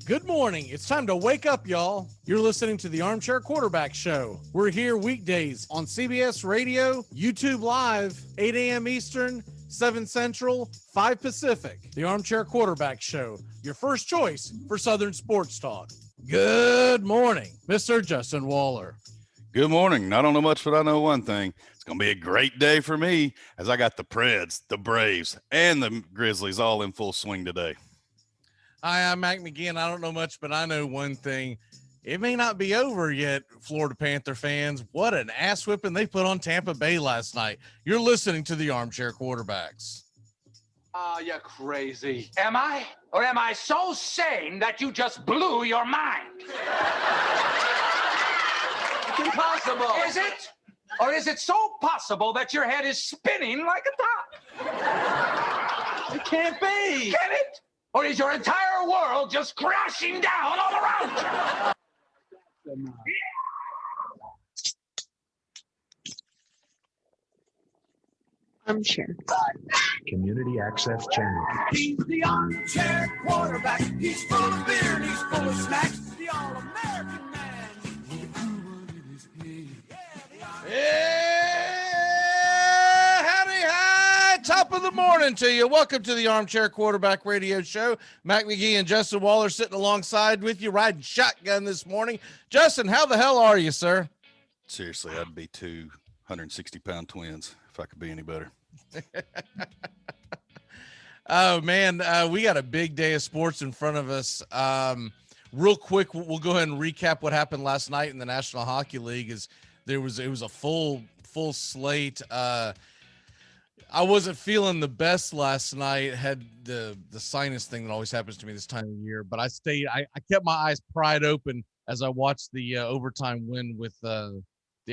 Good morning. It's time to wake up, y'all. You're listening to the Armchair Quarterback Show. We're here weekdays on CBS Radio, YouTube Live, 8 a.m. Eastern, 7 Central, 5 Pacific. The Armchair Quarterback Show, your first choice for Southern sports talk. Good morning, Mr. Justin Waller. Good morning. I don't know much, but I know one thing. It's going to be a great day for me as I got the Preds, the Braves, and the Grizzlies all in full swing today. Hi, I'm Mac McGee, and I don't know much, but I know one thing. It may not be over yet, Florida Panther fans. What an ass whipping they put on Tampa Bay last night. You're listening to the Armchair Quarterbacks. You're crazy. Am I? Or am I so sane that you just blew your mind? It's impossible. Is it? Or is it so possible that your head is spinning like a top? It can't be. Can it? Or is your entire world just crashing down all around you? Armchair. Community Access Channel. He's the armchair quarterback. He's full of beer and he's full of snacks. The all-American man. Yeah, howdy, hi, top of the morning to you. Welcome to the Armchair Quarterback Radio Show. Mac McGee and Justin Waller sitting alongside with you, riding shotgun this morning. Justin, how the hell are you, sir? Seriously, I'd be 260-pound twins if I could be any better. Oh, man, we got a big day of sports in front of us. Real quick, we'll go ahead and recap what happened last night in the National Hockey League. It was a full slate. I wasn't feeling the best last night. Had the sinus thing that always happens to me this time of year, but I kept my eyes pried open as I watched the overtime win with the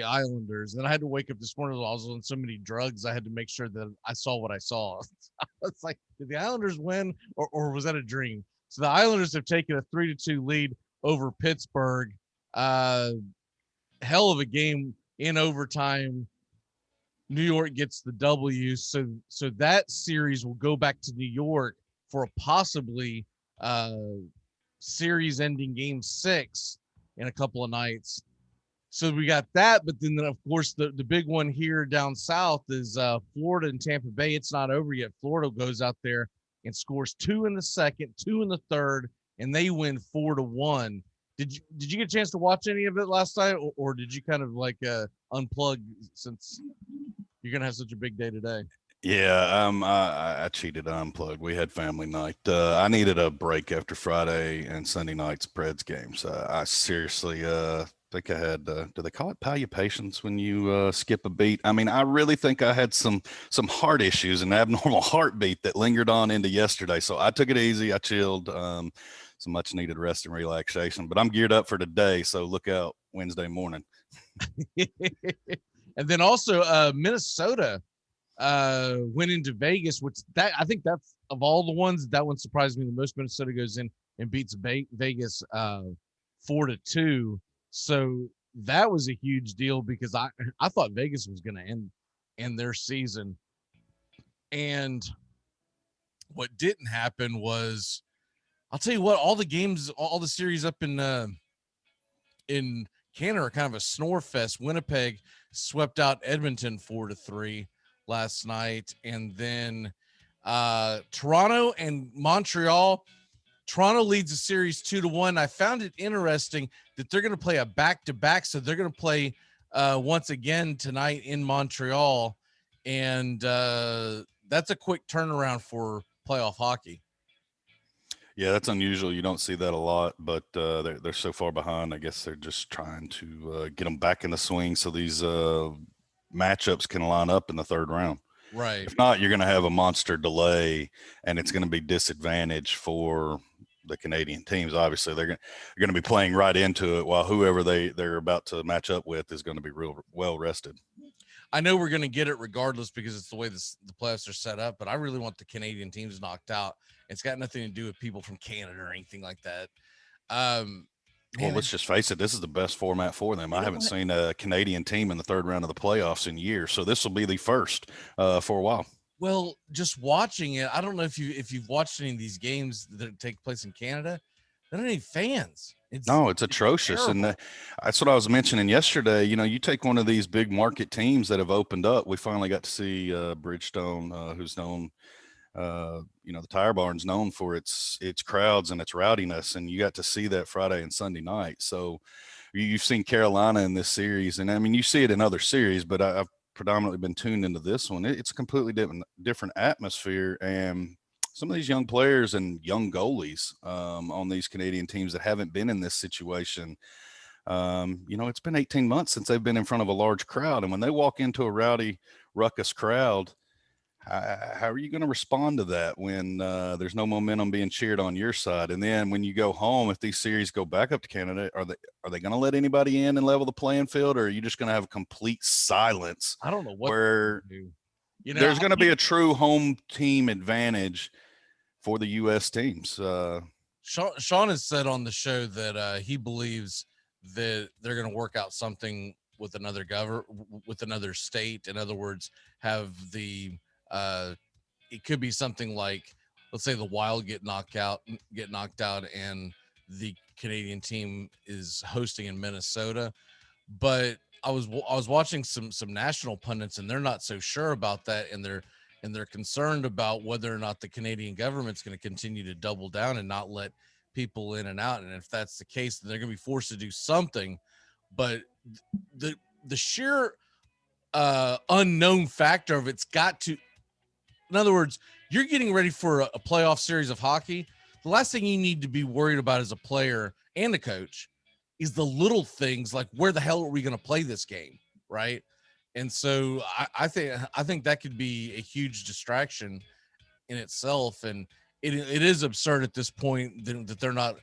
Islanders. And I had to wake up this morning. I was on so many drugs. I had to make sure that I saw what I saw. It's like, did the Islanders win or was that a dream? So the Islanders have taken a 3-2 lead over Pittsburgh. Hell of a game in overtime. New York gets the W. So that series will go back to New York for a possibly series ending game 6 in a couple of nights. So we got that, but then of course the big one here down south is Florida and Tampa Bay. It's not over yet. Florida goes out there and scores 2 in the second, 2 in the third, and they win 4-1. Did you get a chance to watch any of it last night, or did you kind of like unplug since you're gonna have such a big day today? Yeah, I cheated. I unplugged. We had family night. I needed a break after Friday and Sunday night's Preds games. I seriously think I had, do they call it palpitations when you skip a beat? I mean, I really think I had some heart issues, an abnormal heartbeat that lingered on into yesterday. So I took it easy. I chilled, some much needed rest and relaxation, but I'm geared up for today. So look out Wednesday morning. And then also Minnesota went into Vegas, which I think that's of all the ones, that one surprised me the most. Minnesota goes in and beats Vegas 4-2. So that was a huge deal because I thought Vegas was going to end their season. And what didn't happen was, I'll tell you what, all the games, all the series up in Canada are kind of a snore fest. Winnipeg swept out Edmonton 4-3 last night. And then Toronto and Montreal. Toronto leads the series 2-1. I found it interesting that they're going to play a back-to-back. So they're going to play once again tonight in Montreal. And that's a quick turnaround for playoff hockey. Yeah, that's unusual. You don't see that a lot, but they're so far behind. I guess they're just trying to get them back in the swing so these matchups can line up in the third round. Right. If not, you're going to have a monster delay, and it's going to be disadvantage for the Canadian teams. Obviously, they're going to be playing right into it, while whoever they're about to match up with is going to be real well rested. I know we're going to get it regardless because it's the way the playoffs are set up, but I really want the Canadian teams knocked out. It's got nothing to do with people from Canada or anything like that. Well, let's just face it. This is the best format for them. I haven't seen a Canadian team in the third round of the playoffs in years, so this will be the first for a while. Well, just watching it, I don't know if you've watched any of these games that take place in Canada. They don't have any fans. No, it's atrocious. And that's what I was mentioning yesterday. You know, you take one of these big market teams that have opened up. We finally got to see Bridgestone, who's known, you know, the Tire Barn's known for its crowds and its rowdiness. And you got to see that Friday and Sunday night. So you've seen Carolina in this series. And I mean, you see it in other series, but I've predominantly been tuned into this one. It's a completely different atmosphere. And some of these young players and young goalies on these Canadian teams that haven't been in this situation, you know, it's been 18 months since they've been in front of a large crowd. And when they walk into a rowdy, ruckus crowd, how are you going to respond to that when there's no momentum being cheered on your side? And then when you go home, if these series go back up to Canada, are they going to let anybody in and level the playing field, or are you just going to have a complete silence? I don't know what where you know, there's going to be a true home team advantage for the U.S. teams. Sean has said on the show that he believes that they're going to work out something with another with another state. In other words, have the it could be something like, let's say the Wild get knocked out, and the Canadian team is hosting in Minnesota. But I was watching some national pundits, and they're not so sure about that, and they're concerned about whether or not the Canadian government's going to continue to double down and not let people in and out. And if that's the case, then they're going to be forced to do something. But the sheer unknown factor of it's got to, in other words, you're getting ready for a playoff series of hockey. The last thing you need to be worried about as a player and a coach is the little things like, where the hell are we going to play this game, right? And so I think that could be a huge distraction in itself. And it is absurd at this point that they're not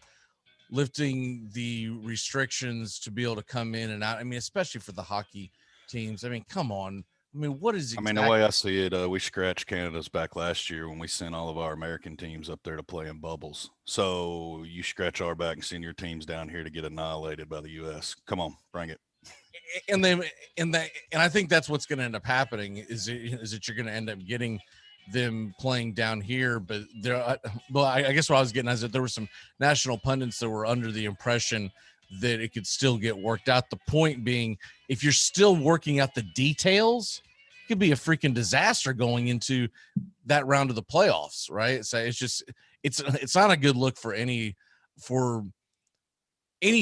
lifting the restrictions to be able to come in and out. I mean, especially for the hockey teams. I mean, come on. I mean, what is I mean, the way I see it, we scratched Canada's back last year when we sent all of our American teams up there to play in bubbles. So you scratch our back and send your teams down here to get annihilated by the U.S. Come on, bring it. And I think that's what's going to end up happening is that you're going to end up getting them playing down here. But I guess what I was getting is that there were some national pundits that were under the impression that it could still get worked out. The point being, if you're still working out the details, it could be a freaking disaster going into that round of the playoffs, right? So it's not a good look for any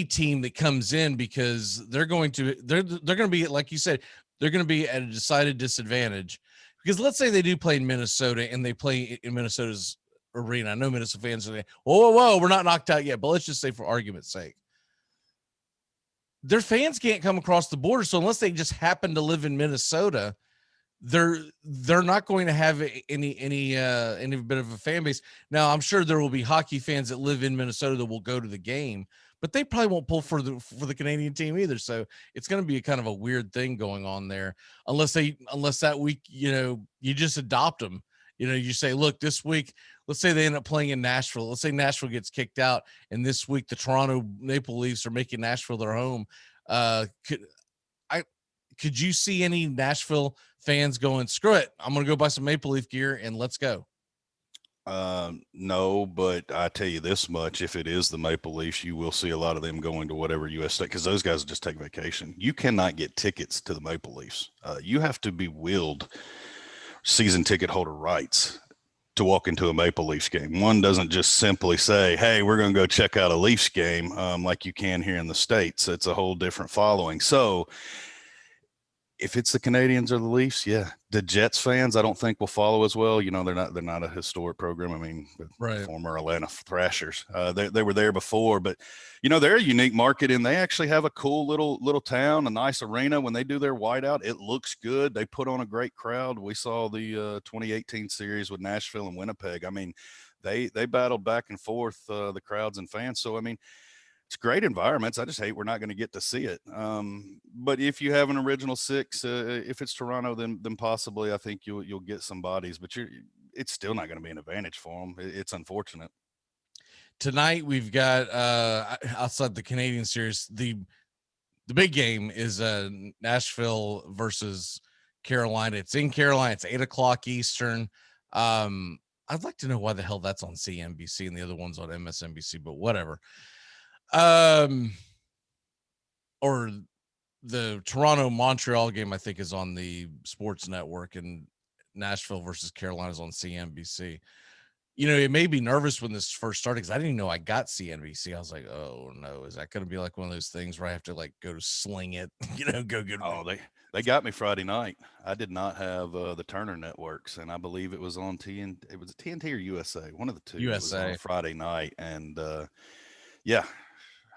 team that comes in, because they're going to be, like you said, they're going to be at a decided disadvantage. Because let's say they do play in Minnesota and they play in Minnesota's arena. I know Minnesota fans are like, whoa, we're not knocked out yet, but let's just say for argument's sake, their fans can't come across the border. So unless they just happen to live in Minnesota, they're not going to have any bit of a fan base. Now, I'm sure there will be hockey fans that live in Minnesota that will go to the game, but they probably won't pull for the Canadian team either. So it's going to be a kind of a weird thing going on there, unless that week, you just adopt them. You say, look, this week, let's say they end up playing in Nashville. Let's say Nashville gets kicked out, and this week the Toronto Maple Leafs are making Nashville their home. Could you see any Nashville fans going, screw it, I'm going to go buy some Maple Leaf gear and let's go? No, but I tell you this much: if it is the Maple Leafs, you will see a lot of them going to whatever U.S. state, because those guys will just take vacation. You cannot get tickets to the Maple Leafs. You have to be willed season ticket holder rights to walk into a Maple Leafs game. One doesn't just simply say, hey, we're going to go check out a Leafs game like you can here in the States. It's a whole different following. So if it's the Canadians or the Leafs, yeah, the Jets fans, I don't think will follow as well. They're not a historic program. I mean, right. Former Atlanta Thrashers, they were there before, but they're a unique market, and they actually have a cool little town, a nice arena. When they do their whiteout, it looks good. They put on a great crowd. We saw the 2018 series with Nashville and Winnipeg. I mean, they battled back and forth, the crowds and fans. So, I mean, it's great environments. I just hate we're not going to get to see it. But if you have an original six, if it's Toronto, then possibly I think you'll get some bodies. But it's still not going to be an advantage for them. It's unfortunate. Tonight we've got outside the Canadian series, the big game is Nashville versus Carolina. It's in Carolina. It's 8:00 Eastern. I'd like to know why the hell that's on CNBC and the other one's on MSNBC, but whatever. Or the Toronto Montreal game, I think, is on the Sports Network, and Nashville versus Carolina is on CNBC. You know, it made me nervous when this first started because I didn't even know I got CNBC. I was like, oh no, is that going to be like one of those things where I have to like go to Sling It, go get? Oh, they got me Friday night. I did not have the Turner networks, and I believe it was on TNT. It was TNT or USA, one of the two. It was USA. on Friday night, and yeah,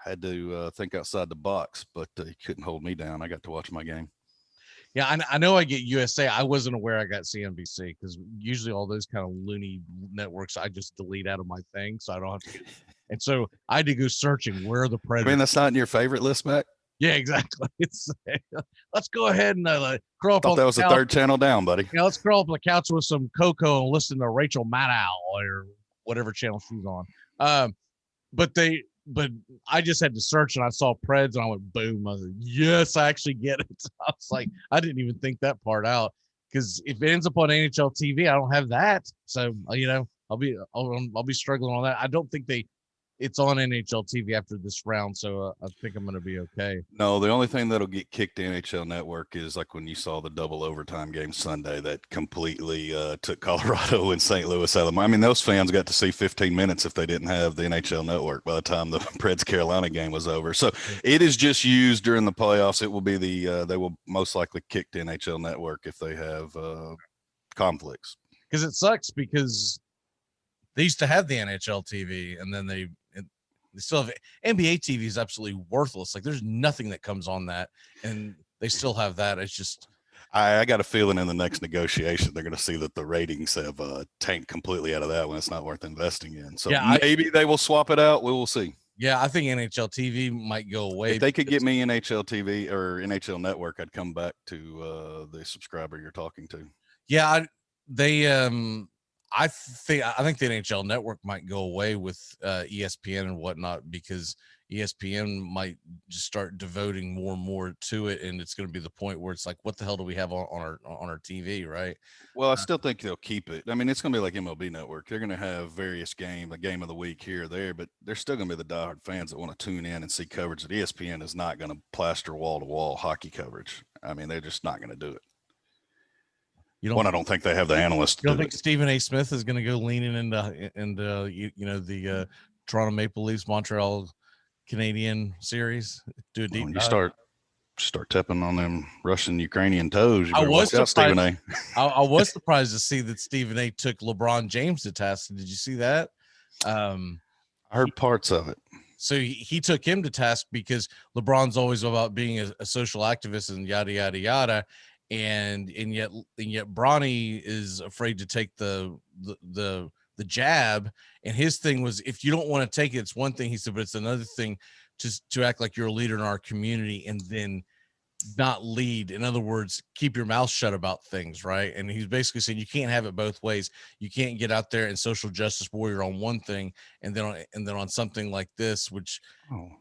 had to think outside the box, but he couldn't hold me down. I got to watch my game. Yeah, I know I get USA. I wasn't aware I got CNBC because usually all those kind of loony networks I just delete out of my thing, so I don't have to. And so I had to go searching where are the I Predators. mean, that's not in your favorite list, Mac. Yeah, exactly. It's let's go ahead and curl up. Thought on that was the third channel down, buddy. Yeah, let's curl up on the couch with some cocoa and listen to Rachel Maddow or whatever channel she's on. But I just had to search and I saw Preds and I went boom. I was like, yes, I actually get it. I was like, I didn't even think that part out because if it ends up on NHL TV, I don't have that. So I'll be struggling on that. I don't think it's on NHL TV after this round, so I think I'm going to be okay. No, the only thing that'll get kicked to NHL Network is like when you saw the double overtime game Sunday that completely took Colorado and St. Louis out of them. I mean, those fans got to see 15 minutes if they didn't have the NHL Network by the time the Preds Carolina game was over. So it is just used during the playoffs. It will be they will most likely kick to NHL Network if they have conflicts. Because it sucks because they used to have the NHL TV and then they still have NBA TV is absolutely worthless. Like there's nothing that comes on that and they still have that. It's just, I got a feeling in the next negotiation, they're going to see that the ratings have tanked completely out of that one. It's not worth investing in. So yeah, maybe they will swap it out. We will see. Yeah. I think NHL TV might go away. If they could get me NHL TV or NHL Network, I'd come back to the subscriber you're talking to. Yeah. I think the NHL Network might go away with ESPN and whatnot because ESPN might just start devoting more and more to it, and it's going to be the point where it's like, what the hell do we have on our TV, right? Well, I still think they'll keep it. I mean, it's going to be like MLB Network. They're going to have various games, a game of the week here or there, but there's still going to be the diehard fans that want to tune in and see coverage that ESPN is not going to plaster wall-to-wall hockey coverage. I mean, they're just not going to do it. I don't think they have the analysts. You don't think Stephen A. Smith is going to go leaning into the Toronto Maple Leafs Montreal Canadian series? Do a deep dive? You start tapping on them Russian Ukrainian toes. I was surprised. I was surprised to see that Stephen A. took LeBron James to task. Did you see that? I heard parts of it. So he took him to task because LeBron's always about being a social activist and yada yada yada. And yet Bronny is afraid to take the jab, and his thing was, if you don't want to take it, it's one thing, he said, but it's another thing to act like you're a leader in our community and then not lead. In other words, keep your mouth shut about things, right? And he's basically saying you can't have it both ways. You can't get out there and social justice warrior on one thing and then on something like this, which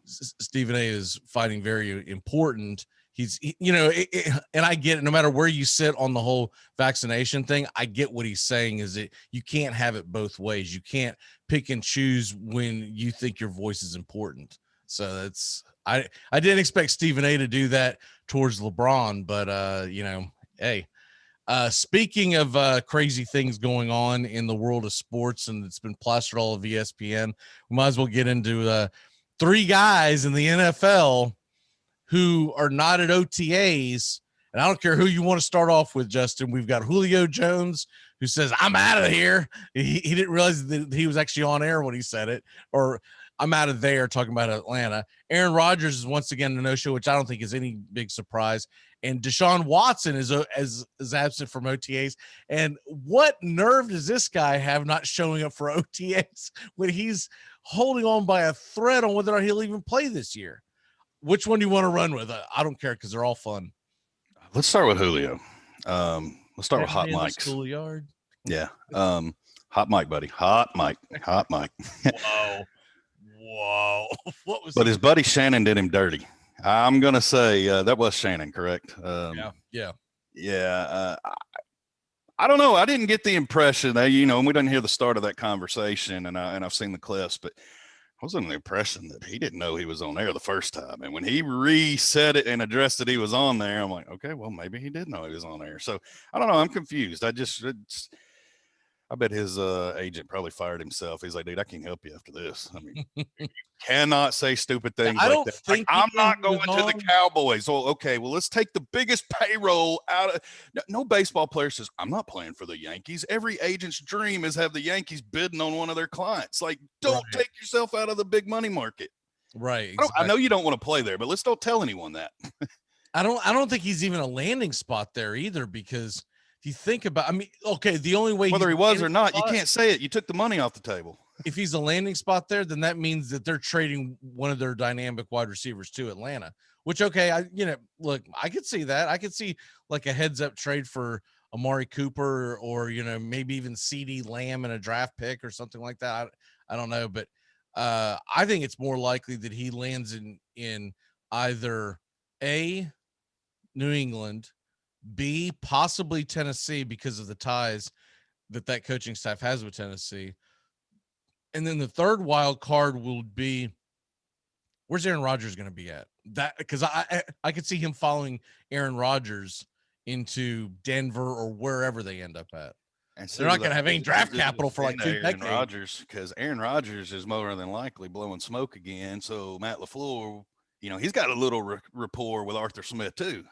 Stephen A. is finding very important. And I get it. No matter where you sit on the whole vaccination thing, I get what he's saying is that you can't have it both ways. You can't pick and choose when you think your voice is important. So I didn't expect Stephen A. to do that towards LeBron, but hey, speaking of crazy things going on in the world of sports, and it's been plastered all of ESPN, we might as well get into three guys in the NFL who are not at OTAs. And I don't care who you want to start off with, Justin. We've got Julio Jones, who says, I'm out of here. He didn't realize that he was actually on air when he said it, or I'm out of there, talking about Atlanta. Aaron Rodgers is once again a no-show, which I don't think is any big surprise. And Deshaun Watson is absent from OTAs. And what nerve does this guy have not showing up for OTAs when he's holding on by a thread on whether or not he'll even play this year? Which one do you want to run with? I don't care because they're all fun. Let's start with Julio. Let's start with hot mics. Schoolyard. Yeah. Hot mic, buddy. Hot mic. Whoa. What was? But his buddy Shannon did him dirty. I'm gonna say that was Shannon, correct? Yeah. I I don't know. I didn't get the impression that, and we didn't hear the start of that conversation, and I've seen the clips, but I was under the impression that he didn't know he was on air the first time. And when he reset it and addressed that he was on there, I'm like, okay, well, maybe he did know he was on air. So I don't know. I'm confused. I bet his agent probably fired himself. He's like, dude, I can't help you after this. I mean, you cannot say stupid things I like don't that. think I'm he not was going to the on. Cowboys. Well, okay, well, let's take the biggest payroll out of no baseball player says, I'm not playing for the Yankees. Every agent's dream is have the Yankees bidding on one of their clients. Like, don't take yourself out of the big money market. Right. I know you don't want to play there, but let's don't tell anyone that. I don't think he's even a landing spot there either, because if you think about, I mean, okay, the only way Whether he was or not, you spot, can't say it. You took the money off the table. if he's a landing spot there, then that means that they're trading one of their dynamic wide receivers to Atlanta, which, okay, look, I could see that. I could see like a heads up trade for Amari Cooper or, maybe even CD Lamb and a draft pick or something like that. I don't know, but I think it's more likely that he lands in either A, New England, B, possibly Tennessee because of the ties that coaching staff has with Tennessee. And then the third wild card will be, where's Aaron Rodgers going to be at? That, because I could see him following Aaron Rodgers into Denver or wherever they end up at. And they're not going to have any draft capital for like 2 decades. Rodgers, because Aaron Rodgers is more than likely blowing smoke again. So Matt LaFleur, he's got a little rapport with Arthur Smith too.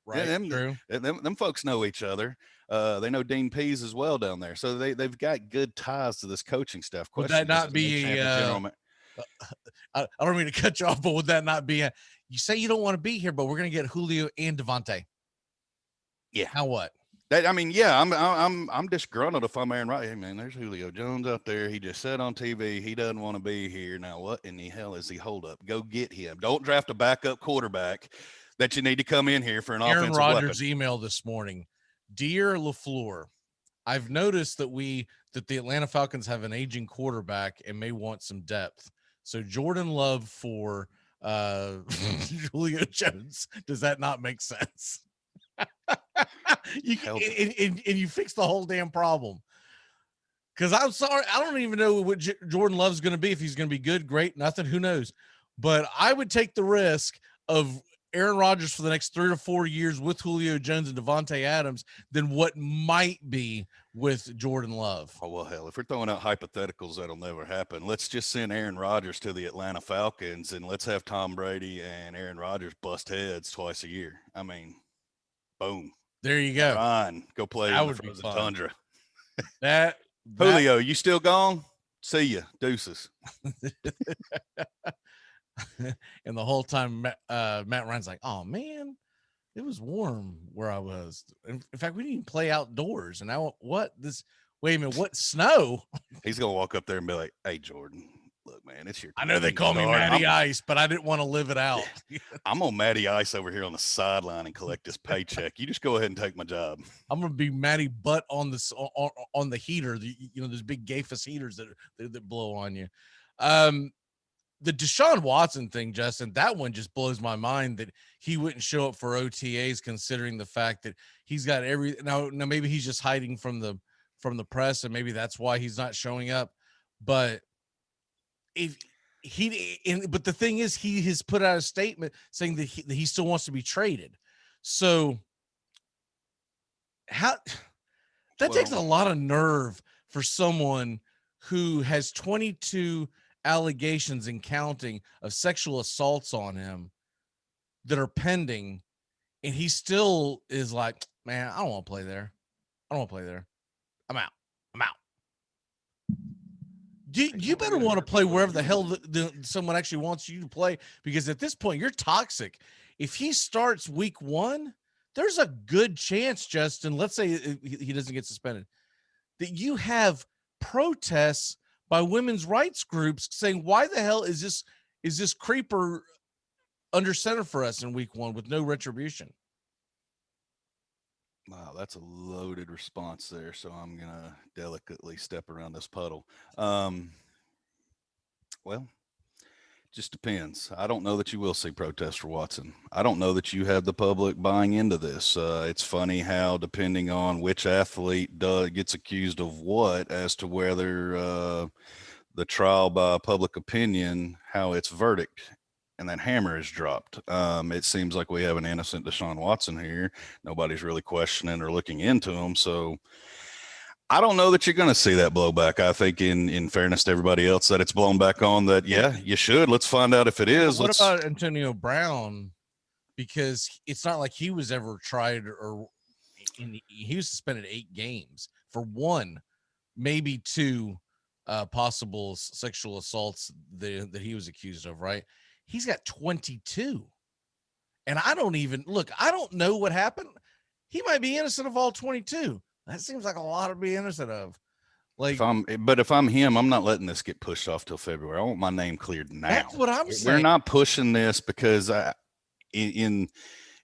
Right. True. Them folks know each other. They know Dean Pease as well down there. So they've got good ties to this coaching staff. Would that not be I don't mean to cut you off, but would that not be you say you don't want to be here, but we're going to get Julio and Devontae? Yeah. Now what? I'm disgruntled if I'm Aaron Rodgers. Hey, man, there's Julio Jones out there. He just said on TV he doesn't want to be here. Now what in the hell is he hold up? Go get him. Don't draft a backup quarterback that you need to come in here for an Aaron offensive Rodgers' weapon. email this morning. Dear LaFleur, I've noticed that the Atlanta Falcons have an aging quarterback and may want some depth. So Jordan Love for Julio Jones. Does that not make sense? You fix the whole damn problem. Because I'm sorry, I don't even know what Jordan Love's going to be. If he's going to be good, great, nothing, who knows? But I would take the risk of Aaron Rodgers for the next 3 to 4 years with Julio Jones and Devontae Adams than what might be with Jordan Love. Oh, well, hell, if we're throwing out hypotheticals, that'll never happen. Let's just send Aaron Rodgers to the Atlanta Falcons and let's have Tom Brady and Aaron Rodgers bust heads twice a year. I mean, boom. There you go. Ryan, go play in the frozen tundra. That Julio, you still gone? See ya. Deuces. And the whole time, Matt Ryan's like, oh, man, it was warm where I was. In fact, we didn't even play outdoors. And now wait a minute, what, snow? He's going to walk up there and be like, hey, Jordan, look, man, it's your time. I know they call me Matty Ice, but I didn't want to live it out. I'm on Matty Ice over here on the sideline and collect this paycheck. You just go ahead and take my job. I'm going to be Matty Butt on the heater. Those big Gafus heaters that blow on you. The Deshaun Watson thing, Justin, that one just blows my mind that he wouldn't show up for OTAs, considering the fact that he's got now maybe he's just hiding from the press and maybe that's why he's not showing up. But but the thing is, he has put out a statement saying that he still wants to be traded. So takes a lot of nerve for someone who has 22 allegations and counting of sexual assaults on him that are pending, and he still is like, man, I don't want to play there. I'm out. You better want to play wherever the hell someone actually wants you to play, because at this point you're toxic. If he starts week 1, there's a good chance, Justin, let's say he doesn't get suspended, that you have protests by women's rights groups saying, why the hell is this creeper under center for us in week 1 with no retribution? Wow, that's a loaded response there. So I'm going to delicately step around this puddle. Well, just depends. I don't know that you will see protests for Watson. I don't know that you have the public buying into this. It's funny how, depending on which athlete gets accused of what, as to whether the trial by public opinion, how its verdict and that hammer is dropped. It seems like we have an innocent Deshaun Watson here. Nobody's really questioning or looking into him. So I don't know that you're going to see that blowback. I think, in fairness to everybody else, that it's blown back on. That you should. Let's find out if it is. What about Antonio Brown? Because it's not like he was ever tried he was suspended 8 games for 1, maybe 2 possible sexual assaults that he was accused of. Right? He's got 22, and I don't know what happened. He might be innocent of all 22. That seems like a lot to be innocent of. Like, if I'm him, I'm not letting this get pushed off till February. I want my name cleared now. That's what I'm saying. We're not pushing this because in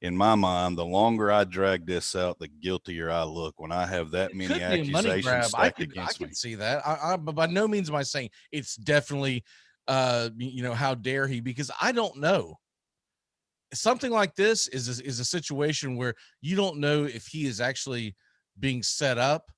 my mind, the longer I drag this out, the guiltier I look when I have that many accusations stacked against me. I could see that. But by no means am I saying it's definitely, how dare he? Because I don't know. Something like this is a situation where you don't know if he is actually being set up,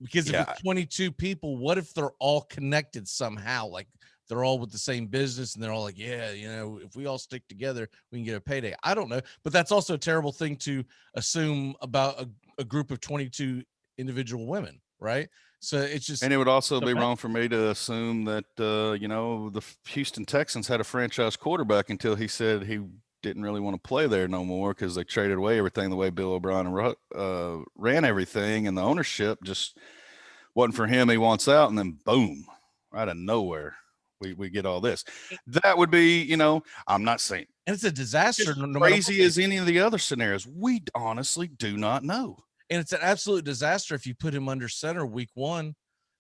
because if it's 22 people, what if they're all connected somehow? Like they're all with the same business and they're all like, if we all stick together, we can get a payday. I don't know, but that's also a terrible thing to assume about a group of 22 individual women, right? So it's just, and it would also be wrong for me to assume that the Houston Texans had a franchise quarterback until he said he didn't really want to play there no more because they traded away everything the way Bill O'Brien ran everything, and the ownership just wasn't for him. He wants out, and then boom, out of nowhere, we get all this. That would be, I'm not saying, and it's a disaster. No crazy as any of the other scenarios. We honestly do not know, and it's an absolute disaster if you put him under center week 1.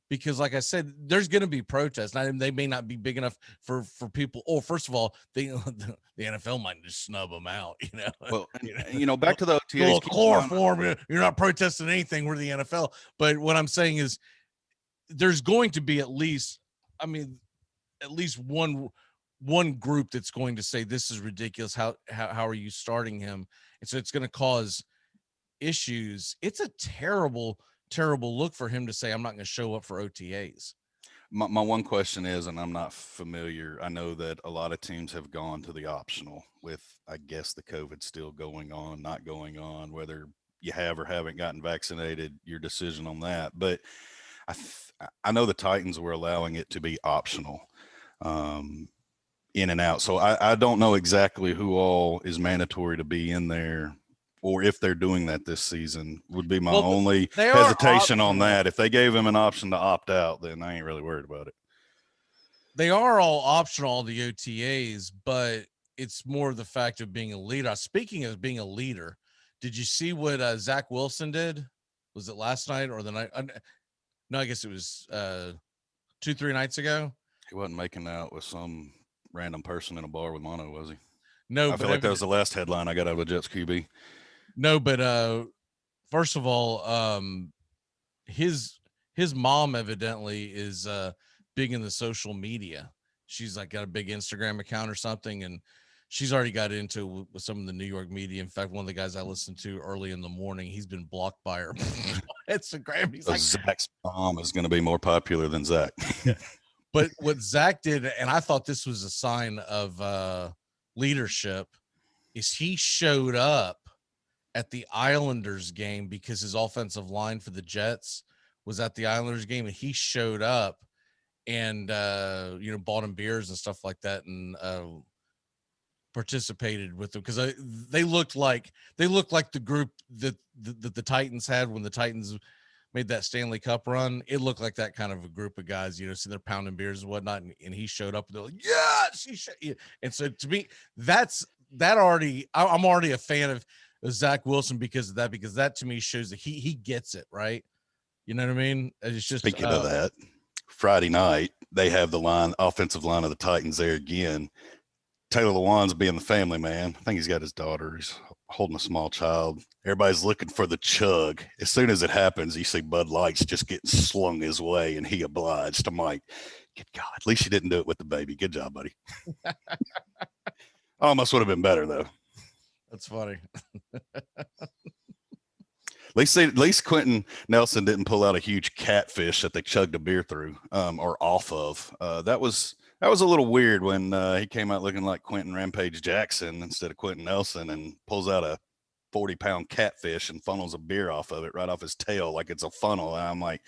Because, like I said, there's going to be protests. Now, they may not be big enough for people. Oh, first of all, the NFL might just snub them out. Well, back to the OTAs. Chloroform. You're not protesting anything. We're the NFL. But what I'm saying is, there's going to be at least one group that's going to say this is ridiculous. How are you starting him? And so it's going to cause issues. It's a terrible look for him to say, I'm not going to show up for OTAs. My one question is, and I'm not familiar, I know that a lot of teams have gone to the optional with, I guess, the COVID still going on, not going on, whether you have or haven't gotten vaccinated, your decision on that. But I know the Titans were allowing it to be optional, in and out. So I don't know exactly who all is mandatory to be in there, or if they're doing that this season, would be my only hesitation on that. If they gave him an option to opt out, then I ain't really worried about it. They are all optional, the OTAs, but it's more the fact of being a leader. Speaking of being a leader, did you see what Zach Wilson did? Was it last night or the night? No, I guess it was 2-3 nights ago. He wasn't making out with some random person in a bar with mono, was he? No, I feel like that was the last headline I got out of Jets QB. No, but first of all, his mom evidently is big in the social media. She's like got a big Instagram account or something, and she's already got into with some of the New York media. In fact, one of the guys I listened to early in the morning, he's been blocked by her Instagram. He's like, Zach's mom is going to be more popular than Zach. But what Zach did, and I thought this was a sign of leadership, is he showed up at the Islanders game because his offensive line for the Jets was at the Islanders game, and he showed up and bought him beers and stuff like that, and participated with them because they looked like the group that the Titans had when the Titans made that Stanley Cup run. It looked like that kind of a group of guys, so they're pounding beers and whatnot, and he showed up and they're like, yes, and so to me, I'm already a fan of Zach Wilson because of that, because that to me shows that he gets it, right? You know what I mean? It's just speaking of that, Friday night they have the offensive line of the Titans there again. Taylor Lewan's being the family man. I think he's got his daughter. He's holding a small child. Everybody's looking for the chug. As soon as it happens, you see Bud Light's just getting slung his way, and he obliged. I'm like, Good God. At least you didn't do it with the baby. Good job, buddy. Almost would have been better, though. That's funny. At least Quentin Nelson didn't pull out a huge catfish that they chugged a beer through, or off of. That was a little weird when he came out looking like Quentin Rampage Jackson instead of Quentin Nelson and pulls out a 40-pound catfish and funnels a beer off of it right off his tail like it's a funnel. And I'm like,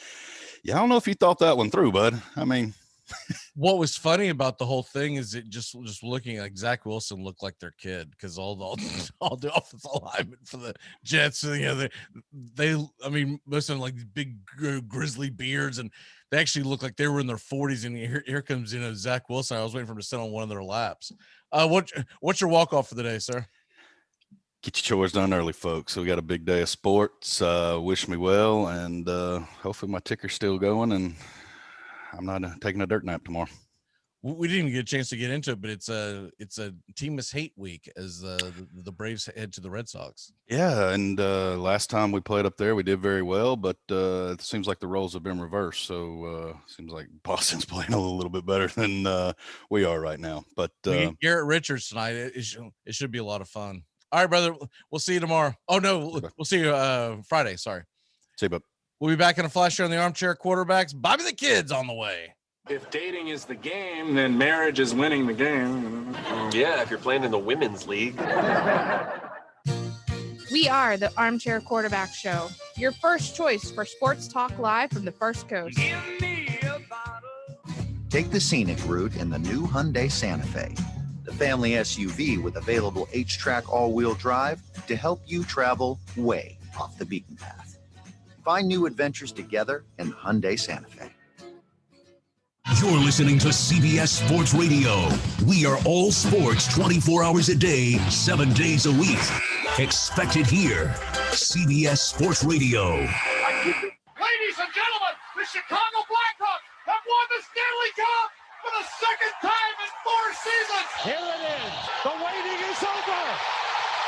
yeah, I don't know if you thought that one through, bud. I mean, what was funny about the whole thing is it just looking like Zach Wilson looked like their kid, because all the offensive linemen for the Jets, they I mean, most of them like big grizzly beards, and they actually look like they were in their 40s. And here comes Zach Wilson. I was waiting for him to sit on one of their laps. What's your walk off for the day, sir? Get your chores done early, folks. So we got a big day of sports. Wish me well, and hopefully my ticker's still going, and I'm not taking a dirt nap tomorrow. We didn't even get a chance to get into it, but it's a team must hate week as the Braves head to the Red Sox. Yeah, and last time we played up there, we did very well, but it seems like the roles have been reversed. So seems like Boston's playing a little bit better than we are right now. But Garrett Richards tonight. It should be a lot of fun. All right, brother. We'll see you tomorrow. Oh no, we'll see you Friday. Sorry. See you, bud. We'll be back in a flash here on the Armchair Quarterbacks. Bobby the Kid's on the way. If dating is the game, then marriage is winning the game. Yeah, if you're playing in the women's league. We are the Armchair Quarterback Show, your first choice for sports talk live from the First Coast. Take the scenic route in the new Hyundai Santa Fe, the family SUV with available H-Track all-wheel drive to help you travel way off the beaten path. Find new adventures together in the Hyundai Santa Fe. You're listening to CBS Sports Radio. We are all sports 24 hours a day, 7 days a week. Expect it here. CBS Sports Radio. Ladies and gentlemen, the Chicago Blackhawks have won the Stanley Cup for the second time in 4 seasons. Here it is. The waiting is over.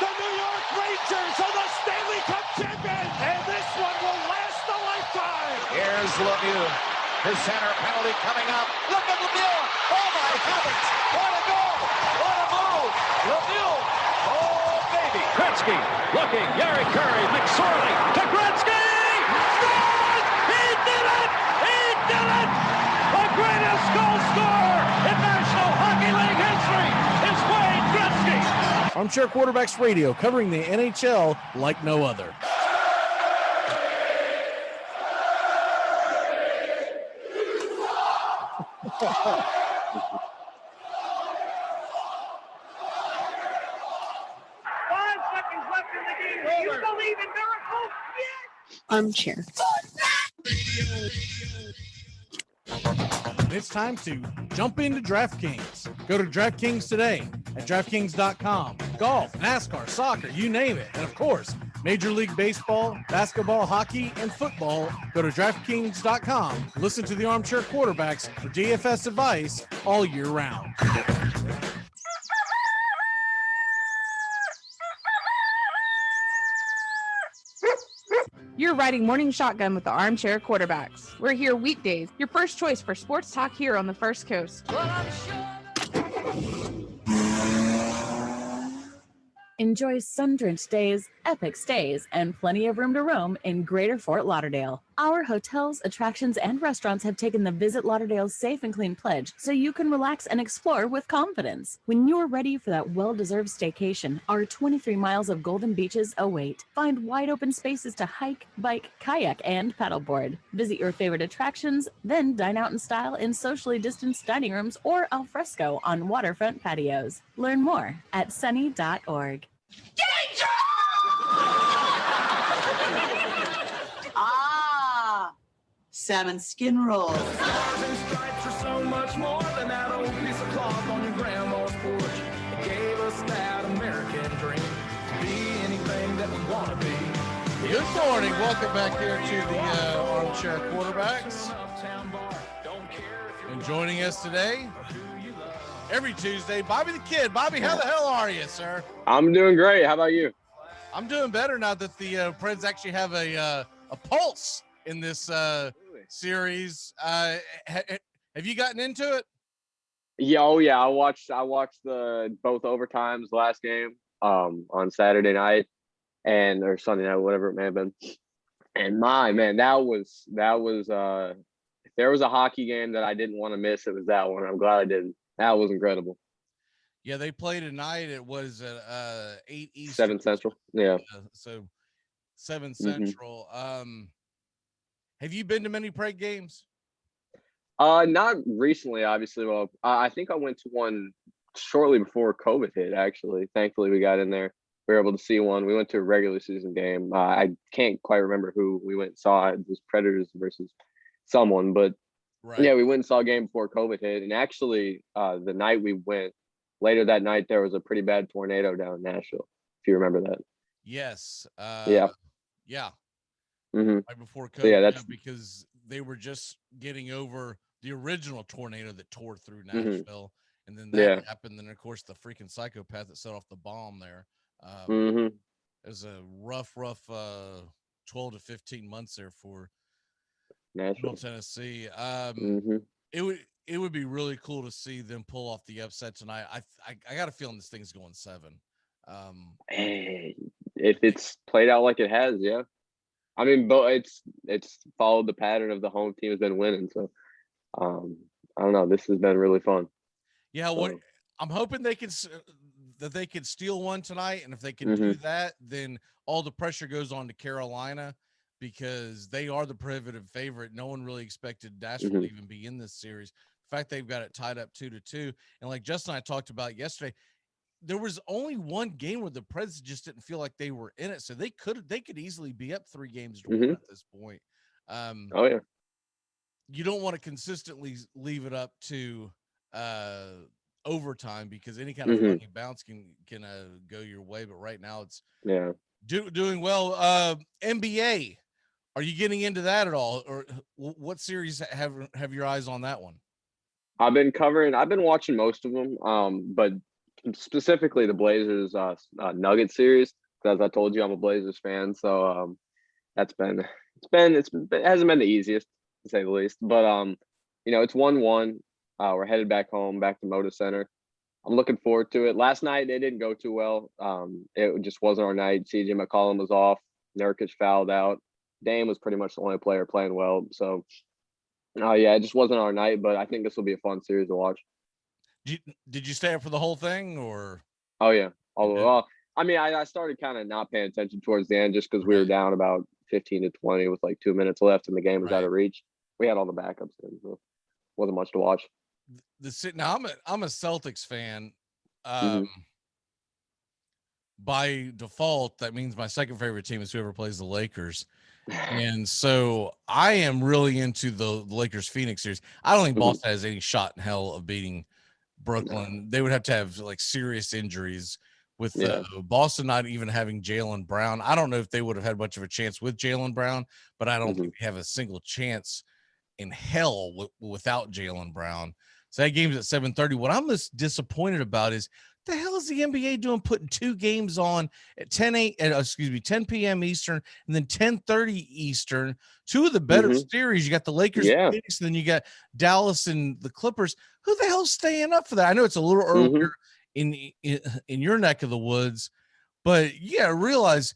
The New York Rangers are the Stanley Cup champions, and this one will last a lifetime. Here's Lemieux. His center penalty coming up. Look at Lemieux. Oh, my heavens. What a goal. What a move. Lemieux. Oh, baby. Gretzky looking. Gary Curry. McSorley to Gretzky. Scores! He did it. He did it. The greatest goal scorer in National Hockey League history is Wayne Gretzky. Armchair Quarterbacks Radio, covering the NHL like no other. Armchair. It's time to jump into DraftKings. Go to DraftKings today at DraftKings.com. Golf, NASCAR, soccer, you name it. And of course, Major League Baseball, basketball, hockey, and football. Go to DraftKings.com. Listen to the Armchair Quarterbacks for DFS advice all year round. You're riding morning shotgun with the Armchair Quarterbacks. We're here weekdays, your first choice for sports talk here on the First Coast. Enjoy sun-drenched days, epic stays, and plenty of room to roam in Greater Fort Lauderdale. Our hotels, attractions, and restaurants have taken the Visit Lauderdale's Safe and Clean pledge, so you can relax and explore with confidence. When you're ready for that well-deserved staycation, our 23 miles of golden beaches await. Find wide-open spaces to hike, bike, kayak, and paddleboard. Visit your favorite attractions, then dine out in style in socially distanced dining rooms or al fresco on waterfront patios. Learn more at sunny.org. Ah, salmon skin rolls. Stars and stripes are so much more than that old piece of cloth on your grandma's porch. It gave us that American dream to be anything that we want to be. Good morning. Welcome back here to the Armchair Quarterbacks. And joining us today, every Tuesday, Bobby the Kid. Bobby, how the hell are you, sir? I'm doing great. How about you? I'm doing better now that the Preds actually have a pulse in this series. Have Have you gotten into it? Yeah, oh yeah. I watched the both overtimes last game on Saturday night or Sunday night, whatever it may have been. And my man, that was if there was a hockey game that I didn't want to miss, it was that one. I'm glad I didn't. That was incredible. Yeah, they play tonight. It was at 8 Eastern. 7 Central. Yeah. So 7 Central. Have you been to many Preg games? Not recently, obviously. Well, I think I went to one shortly before COVID hit, actually. Thankfully, we got in there. We were able to see one. We went to a regular season game. I can't quite remember who we went and saw. It was Predators versus someone. But, yeah, we went and saw a game before COVID hit. And actually, the night we went, later that night, there was a pretty bad tornado down in Nashville, if you remember that. Yes. Yeah. Right before COVID. So, yeah, that's because they were just getting over the original tornado that tore through Nashville, and then that happened. Then, of course, the freaking psychopath that set off the bomb there. It was a rough 12 to 15 months there for Nashville, Tennessee. It would be really cool to see them pull off the upset tonight. I got a feeling this thing's going 7. If it's played out like it has, yeah. I mean, but it's followed the pattern of the home team has been winning. So, I don't know. This has been really fun. Yeah, what I'm hoping they can steal one tonight, and if they can do that, then all the pressure goes on to Carolina because they are the prohibitive favorite. No one really expected Nashville to even be in this series. In fact, they've got it tied up 2-2, and like Justin and I talked about yesterday, there was only one game where the Preds just didn't feel like they were in it, so they could easily be up 3 games to 1 at this point. Oh yeah. You don't want to consistently leave it up to overtime because any kind of funny bounce can go your way. But right now it's doing well. NBA, are you getting into that at all, or what series have your eyes on that one? I've been watching most of them, but specifically the Blazers Nuggets series, because as I told you, I'm a Blazers fan. So it hasn't been the easiest, to say the least. But it's 1-1. We're headed back home, back to Moda Center. I'm looking forward to it. Last night it didn't go too well. It just wasn't our night. CJ McCollum was off. Nurkic fouled out. Dame was pretty much the only player playing well. So it just wasn't our night. But I think this will be a fun series to watch. Did you stay up for the whole thing, or? Oh yeah, I mean, I started kind of not paying attention towards the end just because we were down about 15-20 with like 2 minutes left and the game was out of reach. We had all the backups in, so wasn't much to watch. Now I'm a Celtics fan. By default, that means my second favorite team is whoever plays the Lakers. And so I am really into the Lakers Phoenix series. I don't think Boston has any shot in hell of beating Brooklyn. They would have to have like serious injuries with Boston not even having Jaylen Brown. I don't know if they would have had much of a chance with Jaylen Brown, but I don't think they have a single chance in hell without Jaylen Brown. So that game's at 7:30. What I'm most disappointed about is the hell is the NBA doing putting 2 games on at 10 p.m. Eastern and then 10:30 Eastern? 2 of the better series. You got the Lakers and Phoenix, and then you got Dallas and the Clippers. Who the hell's staying up for that? I know it's a little earlier in your neck of the woods, but you got to realize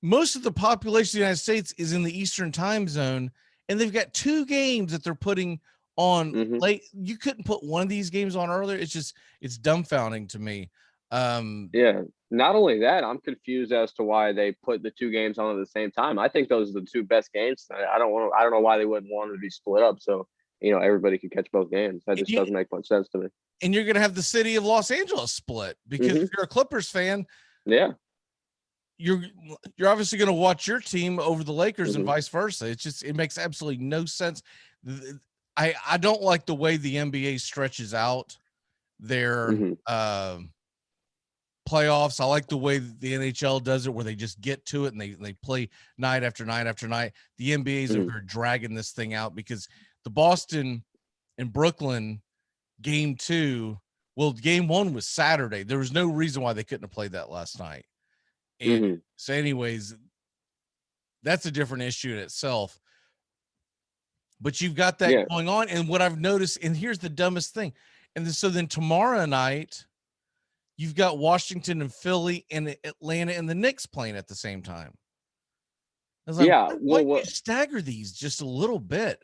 most of the population of the United States is in the Eastern time zone, and they've got 2 games that they're putting on late. You couldn't put one of these games on earlier. It's dumbfounding to me. Not only that, I'm confused as to why they put the 2 games on at the same time. I think those are the 2 best games. I don't know why they wouldn't want them to be split up so everybody could catch both games. That just doesn't make much sense to me. And you're gonna have the city of Los Angeles split because if you're a Clippers fan, you're obviously gonna watch your team over the Lakers and vice versa. It makes absolutely no sense. I don't like the way the NBA stretches out their playoffs. I like the way the NHL does it, where they just get to it and they play night after night after night. The NBA's over here dragging this thing out because the Boston and Brooklyn game 2, game 1 was Saturday. There was no reason why they couldn't have played that last night. And so anyways, that's a different issue in itself. but you've got that going on. And what I've noticed, and here's the dumbest thing. So then tomorrow night, you've got Washington and Philly and Atlanta and the Knicks playing at the same time. I was like, why don't you stagger these just a little bit?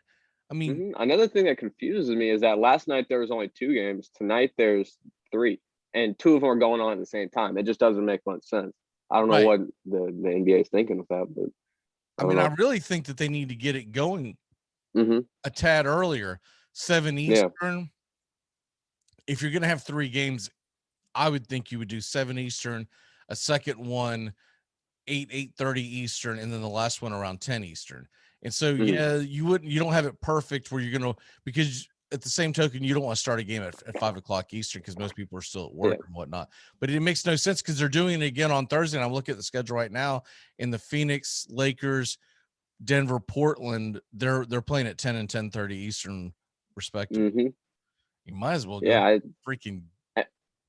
I mean, another thing that confuses me is that last night there was only 2 games. Tonight there's 3, and 2 of them are going on at the same time. It just doesn't make much sense. I don't know what the NBA is thinking with that, but I really think that they need to get it going a tad earlier. 7 Eastern. Yeah. If you're going to have 3 games, I would think you would do 7 Eastern, a second one, 8:30 Eastern, and then the last one around 10 Eastern. And so, you don't have it perfect where you're going to, because at the same token, you don't want to start a game at 5 o'clock Eastern because most people are still at work and whatnot. But it makes no sense because they're doing it again on Thursday. And I'm looking at the schedule right now in the Phoenix, Lakers, Denver, Portland. They're playing at 10 and 10:30 Eastern, respectively. You might as well go freaking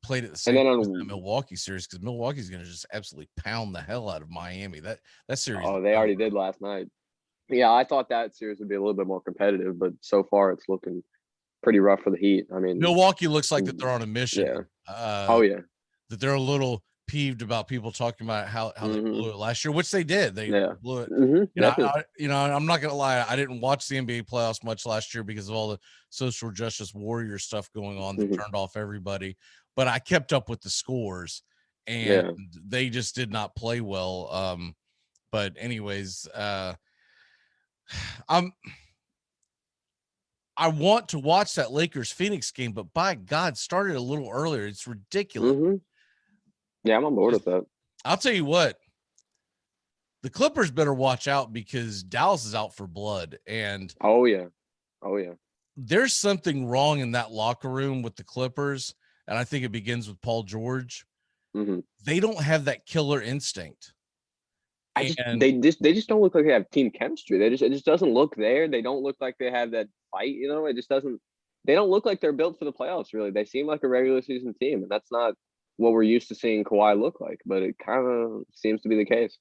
played at the same time as the Milwaukee series because Milwaukee's going to just absolutely pound the hell out of Miami. That series. Oh, they already did last night. Yeah, I thought that series would be a little bit more competitive, but so far it's looking pretty rough for the Heat. I mean, Milwaukee looks like that they're on a mission. Yeah. That they're a little peeved about people talking about how they blew it last year, which they did. They blew it. I'm not gonna lie. I didn't watch the NBA playoffs much last year because of all the social justice warrior stuff going on that turned off everybody. But I kept up with the scores, and they just did not play well. But anyways, I want to watch that Lakers Phoenix game, but by God, started a little earlier. It's ridiculous. Yeah, I'm on board with that. I'll tell you what, the Clippers better watch out because Dallas is out for blood. And oh yeah, there's something wrong in that locker room with the Clippers, and I think it begins with Paul George. They don't have that killer instinct. They just don't look like they have team chemistry. It just doesn't look there. They don't look like they have that fight. It just doesn't. They don't look like they're built for the playoffs. Really, they seem like a regular season team, and that's not what we're used to seeing Kawhi look like. But it kind of seems to be the case.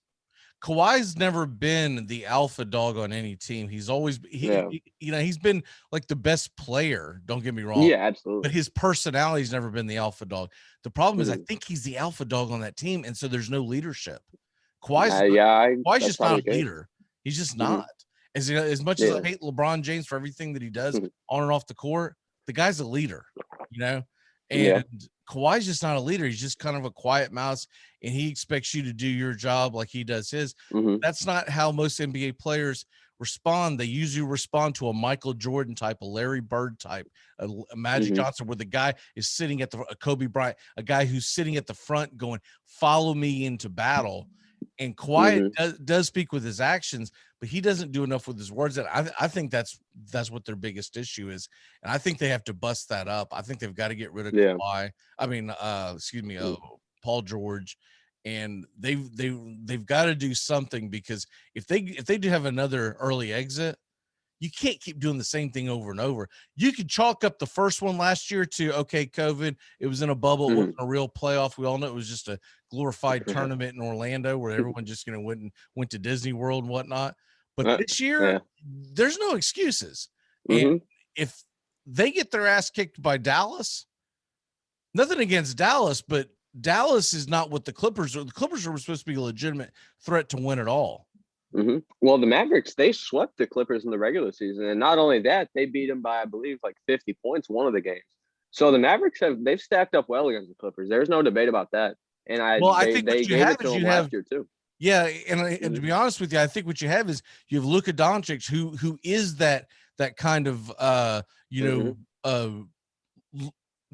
Kawhi's never been the alpha dog on any team. He's always he's been like the best player. Don't get me wrong. Yeah, absolutely. But his personality's never been the alpha dog. The problem is I think he's the alpha dog on that team, and so there's no leadership. Kawhi's just not a leader. He's just not. As much as I hate LeBron James for everything that he does on and off the court, the guy's a leader, and Kawhi's just not a leader. He's just kind of a quiet mouse, and he expects you to do your job like he does his. That's not how most NBA players respond. They usually respond to a Michael Jordan type, a Larry Bird type, a Magic Johnson, where the guy is sitting at a Kobe Bryant, a guy who's sitting at the front going, follow me into battle. And Kawhi does speak with his actions, but he doesn't do enough with his words. And I think that's what their biggest issue is. And I think they have to bust that up. I think they've got to get rid of Kawhi. I mean, Paul George. And they've got to do something, because if they do have another early exit, you can't keep doing the same thing over and over. You could chalk up the first one last year to, okay, COVID, it was in a bubble, it wasn't a real playoff. We all know it was just a glorified tournament in Orlando where everyone just went to Disney World and whatnot. But this year, there's no excuses. And if they get their ass kicked by Dallas, nothing against Dallas, but Dallas is not what the Clippers are. The Clippers are supposed to be a legitimate threat to win it all. Well, the Mavericks, they swept the Clippers in the regular season. And not only that, they beat them by, I believe, like 50 points one of the games. So the Mavericks they've stacked up well against the Clippers. There's no debate about that. And I think they gave it to them last year too. Yeah, and to be honest with you, I think what you have is you have Luka Doncic, who is that kind of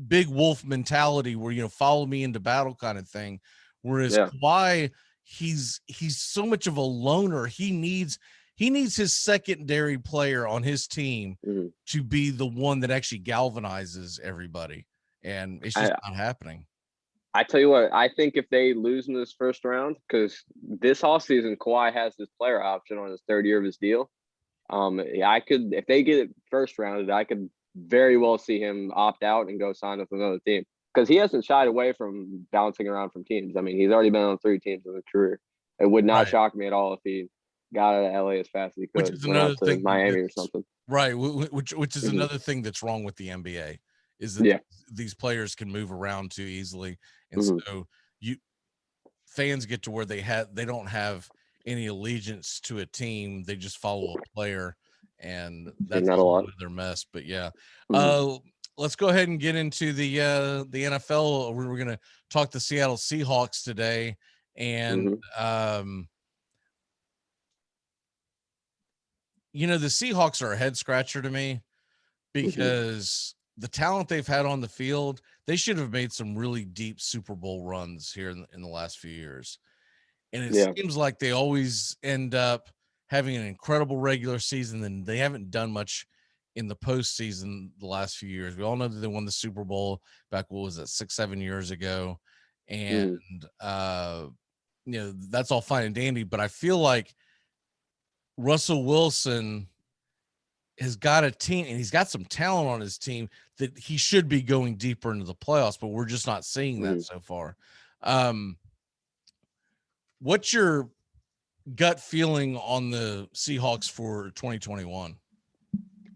big wolf mentality where follow me into battle kind of thing. Whereas Kawhi, he's so much of a loner. He needs his secondary player on his team to be the one that actually galvanizes everybody, and it's just not happening. I tell you what, I think if they lose in this first round, because this offseason Kawhi has this player option on his third year of his deal. If they get it first round, I could very well see him opt out and go sign with another team, because he hasn't shied away from bouncing around from teams. I mean, he's already been on 3 teams in his career. It would not shock me at all if he got out of LA as fast as he could. Which is another thing. Miami or something. Right, which is another thing that's wrong with the NBA is that these players can move around too easily, and so fans get to where they don't have any allegiance to a team; they just follow a player, and that's not a lot of their mess. But let's go ahead and get into the NFL. We're going to talk the Seattle Seahawks today, and the Seahawks are a head scratcher to me because the talent they've had on the field, they should have made some really deep Super Bowl runs here in the last few years. And it seems like they always end up having an incredible regular season, and they haven't done much in the postseason the last few years. We all know that they won the Super Bowl back, 6-7 years ago. And, that's all fine and dandy, but I feel like Russell Wilson has got a team, and he's got some talent on his team that he should be going deeper into the playoffs, but we're just not seeing that so far. What's your gut feeling on the Seahawks for 2021?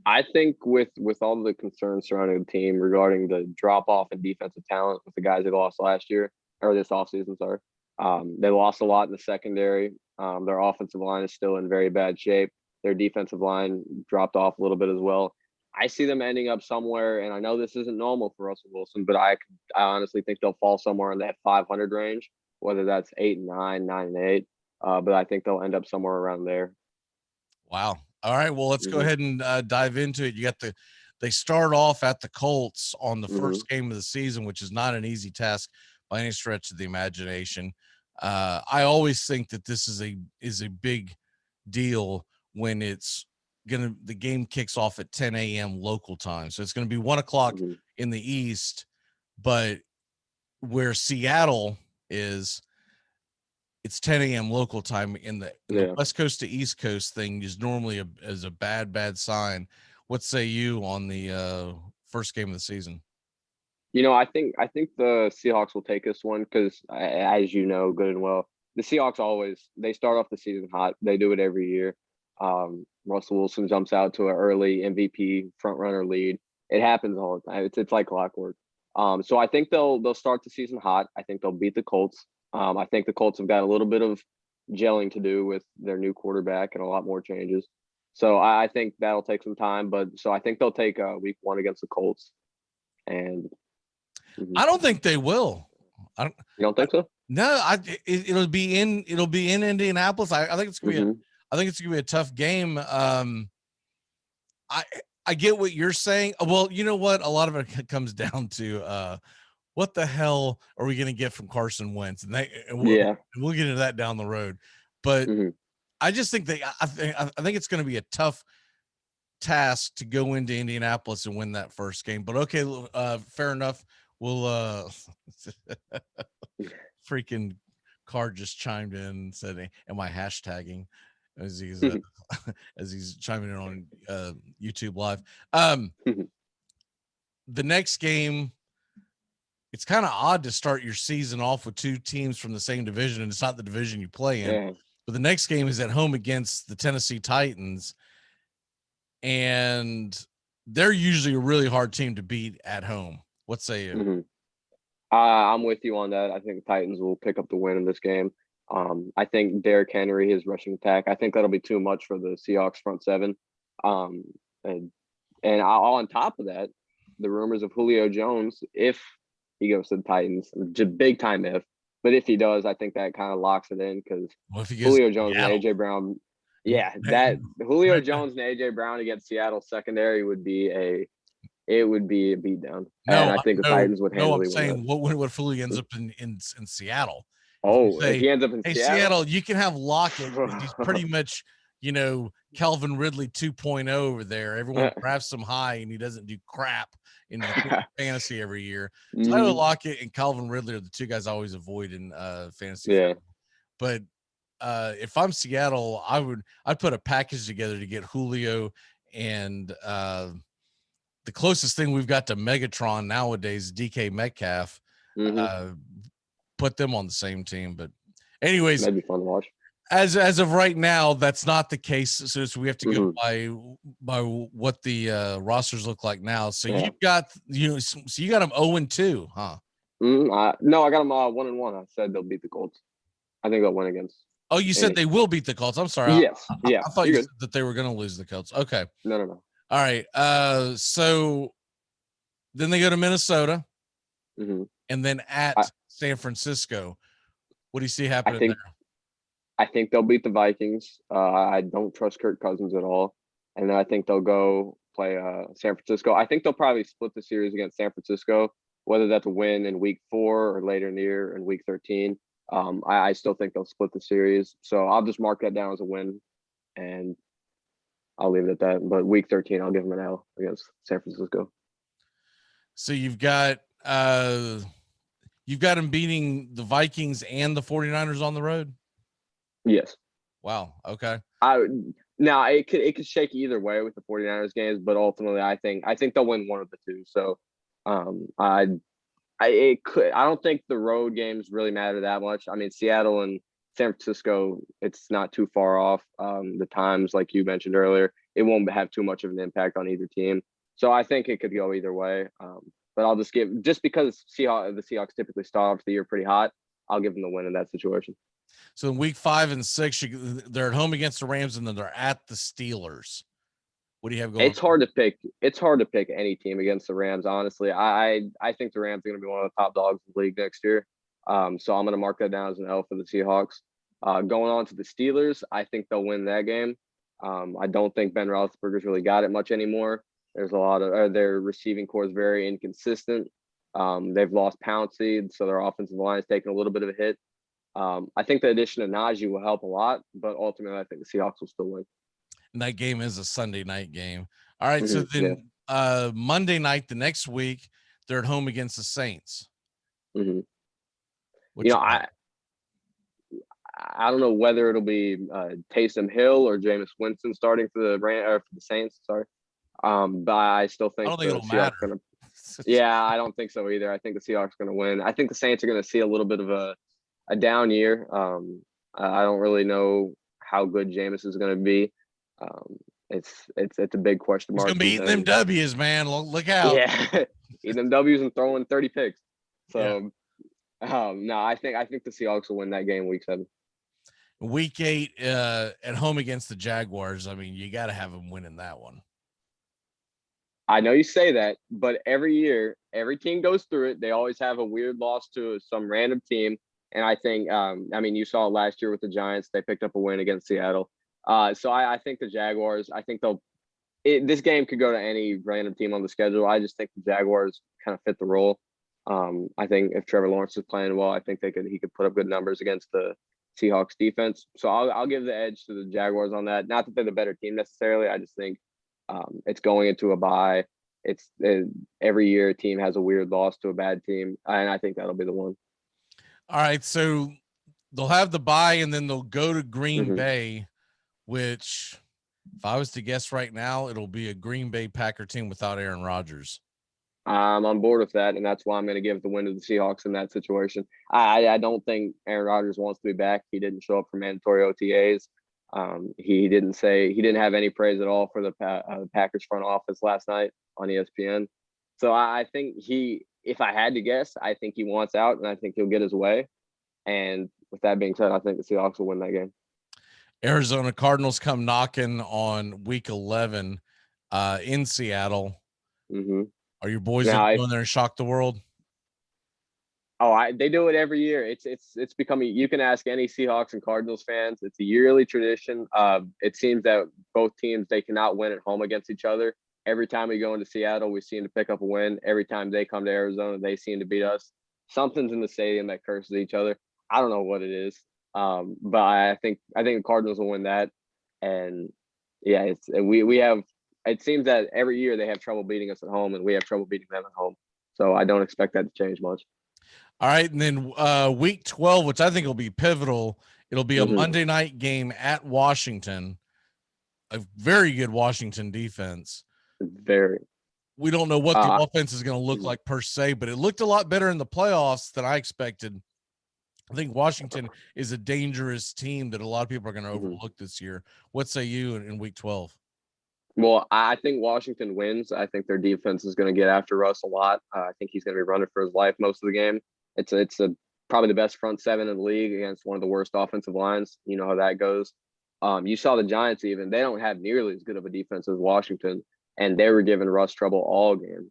I think with all the concerns surrounding the team regarding the drop off in defensive talent with the guys they lost last year or this offseason, they lost a lot in the secondary. Their offensive line is still in very bad shape. Their defensive line dropped off a little bit as well. I see them ending up somewhere, and I know this isn't normal for Russell Wilson, but I honestly think they'll fall somewhere in that 500 range, whether that's 8-9, 9-8. But I think they'll end up somewhere around there. Wow. All right. Well, let's go ahead and dive into it. They start off at the Colts on the first game of the season, which is not an easy task by any stretch of the imagination. I always think that this is a big deal when the game kicks off at 10 a.m. local time. So it's going to be 1 o'clock in the East, but where Seattle is, it's 10 a.m. local time. In the West Coast to East Coast thing is normally a bad sign. What say you on the first game of the season? I think the Seahawks will take this one because, as you know good and well, the Seahawks they start off the season hot. They do it every year. Russell Wilson jumps out to an early MVP front runner lead. It happens all the time. It's like clockwork. So I think they'll start the season hot. I think they'll beat the Colts. I think the Colts have got a little bit of gelling to do with their new quarterback and a lot more changes. So I think that'll take some time. So I think they'll take week 1 against the Colts. And I don't think they will. You don't think so? No, it'll be in Indianapolis. I think it's gonna be a tough game. I get what you're saying. Well, you know what? A lot of it comes down to what the hell are we going to get from Carson Wentz? And we'll get into that down the road. But I just think I think it's going to be a tough task to go into Indianapolis and win that first game. But okay, fair enough. We'll freaking Carr just chimed in and said, "Am I hashtagging?" As he's as he's chiming in on YouTube Live. The next game, it's kind of odd to start your season off with two teams from the same division, and it's not the division you play in. Yeah. But the next game is at home against the Tennessee Titans, and they're usually a really hard team to beat at home. What say you? I'm with you on that. I think the Titans will pick up the win in this game. I think Derrick Henry, his rushing attack, I think that'll be too much for the Seahawks front seven. And on top of that, the rumors of Julio Jones, if he goes to the Titans, big time if, but if he does, I think that kind of locks it in because Julio Jones and AJ Brown. Yeah, that Julio Jones and AJ Brown against Seattle secondary would be a beatdown. And I think the Titans would handle it. I'm saying what if Julio ends up in Seattle? Oh, if he ends up in Seattle, you can have Lockett. He's pretty much, Calvin Ridley 2.0 over there. Everyone drafts him high, and he doesn't do crap in fantasy every year. Tyler Lockett and Calvin Ridley are the two guys I always avoid in fantasy. Yeah. But if I'm Seattle, I'd put a package together to get Julio and the closest thing we've got to Megatron nowadays, DK Metcalf. Put them on the same team. But anyways, that'd be fun to watch. As of right now, that's not the case. So we have to go by what the rosters look like now. So Yeah. you got them 0-2, huh? No, I got them 1-1. I said they'll beat the Colts. I think they'll win against. Oh, you said they will beat the Colts. I'm sorry. Yes. I thought you said that they were going to lose the Colts. Okay. No. All right. So then they go to Minnesota, and then at San Francisco. What do you see happening there? I think they'll beat the Vikings. I don't trust Kirk Cousins at all. And then I think they'll go play San Francisco. I think they'll probably split the series against San Francisco, whether that's a win in week 4 or later in the year in week 13. I still think they'll split the series. So I'll just mark that down as a win, and I'll leave it at that. But week 13, I'll give them an L against San Francisco. So you've got them beating the Vikings and the 49ers on the road? Yes. Wow. Okay. Now it could shake either way with the 49ers games, but ultimately I think they'll win one of the two. So I don't think the road games really matter that much. I mean, Seattle and San Francisco, it's not too far off. The times, like you mentioned earlier, it won't have too much of an impact on either team. So I think it could go either way. But I'll just because the Seahawks typically start off the year pretty hot, I'll give them the win in that situation. So in week 5 and 6, they're at home against the Rams, and then they're at the Steelers. What do you have going? It's hard to pick. It's hard to pick any team against the Rams. Honestly, I think the Rams are going to be one of the top dogs in the league next year. So I'm going to mark that down as an L for the Seahawks. Going on to the Steelers, I think they'll win that game. I don't think Ben Roethlisberger's really got it much anymore. There's a lot of their receiving core is very inconsistent. They've lost Pouncey, so their offensive line is taking a little bit of a hit. I think the addition of Najee will help a lot, but ultimately I think the Seahawks will still win. And that game is a Sunday night game. All right. So then Monday night, the next week, they're at home against the Saints. I don't know whether it'll be Taysom Hill or Jameis Winston starting for the Saints. Sorry. But I still think the Seahawks Yeah, I don't think so either. I think the Seahawks are going to win. I think the Saints are going to see a little bit of a down year. I don't really know how good Jameis is going to be. It's a big question mark. He's going to be eating them W's, man. Look out. Yeah, eating them W's and throwing 30 picks. So, no, I think the Seahawks will win that game week 7. Week 8 at home against the Jaguars. I mean, you got to have them winning that one. I know you say that, but every year, every team goes through it. They always have a weird loss to some random team. And I think, you saw it last year with the Giants. They picked up a win against Seattle. So I think the Jaguars, I think this game could go to any random team on the schedule. I just think the Jaguars kind of fit the role. I think if Trevor Lawrence is playing well, I think he could put up good numbers against the Seahawks defense. So I'll give the edge to the Jaguars on that. Not that they're the better team necessarily. I just think it's going into a bye. Every year a team has a weird loss to a bad team, and I think that'll be the one. All right, so they'll have the bye, and then they'll go to Green Bay, which, if I was to guess right now, it'll be a Green Bay Packer team without Aaron Rodgers. I'm on board with that, and that's why I'm going to give the win to the Seahawks in that situation. I don't think Aaron Rodgers wants to be back. He didn't show up for mandatory OTAs. He didn't have any praise at all for the Packers front office last night on ESPN. So I think if I had to guess, I think he wants out, and I think he'll get his way. And with that being said, I think the Seahawks will win that game. Arizona Cardinals come knocking on week 11 in Seattle. Are your boys going there and shock the world? Oh, they do it every year. It's becoming. You can ask any Seahawks and Cardinals fans. It's a yearly tradition. It seems that both teams, they cannot win at home against each other. Every time we go into Seattle, we seem to pick up a win. Every time they come to Arizona, they seem to beat us. Something's in the stadium that curses each other. I don't know what it is, but I think the Cardinals will win that. And yeah, we have. It seems that every year they have trouble beating us at home, and we have trouble beating them at home. So I don't expect that to change much. All right, and then week 12, which I think will be pivotal, it'll be a Monday night game at Washington, a very good Washington defense. Very. We don't know what the offense is going to look like per se, but it looked a lot better in the playoffs than I expected I think Washington is a dangerous team that a lot of people are going to Mm-hmm. overlook this year. What say you in week 12? Well, I think Washington wins. I think their defense is going to get after Russ a lot. I think he's going to be running for his life most of the game. It's probably the best front seven in the league against one of the worst offensive lines. You know how that goes. You saw the Giants even. They don't have nearly as good of a defense as Washington, and they were giving Russ trouble all game.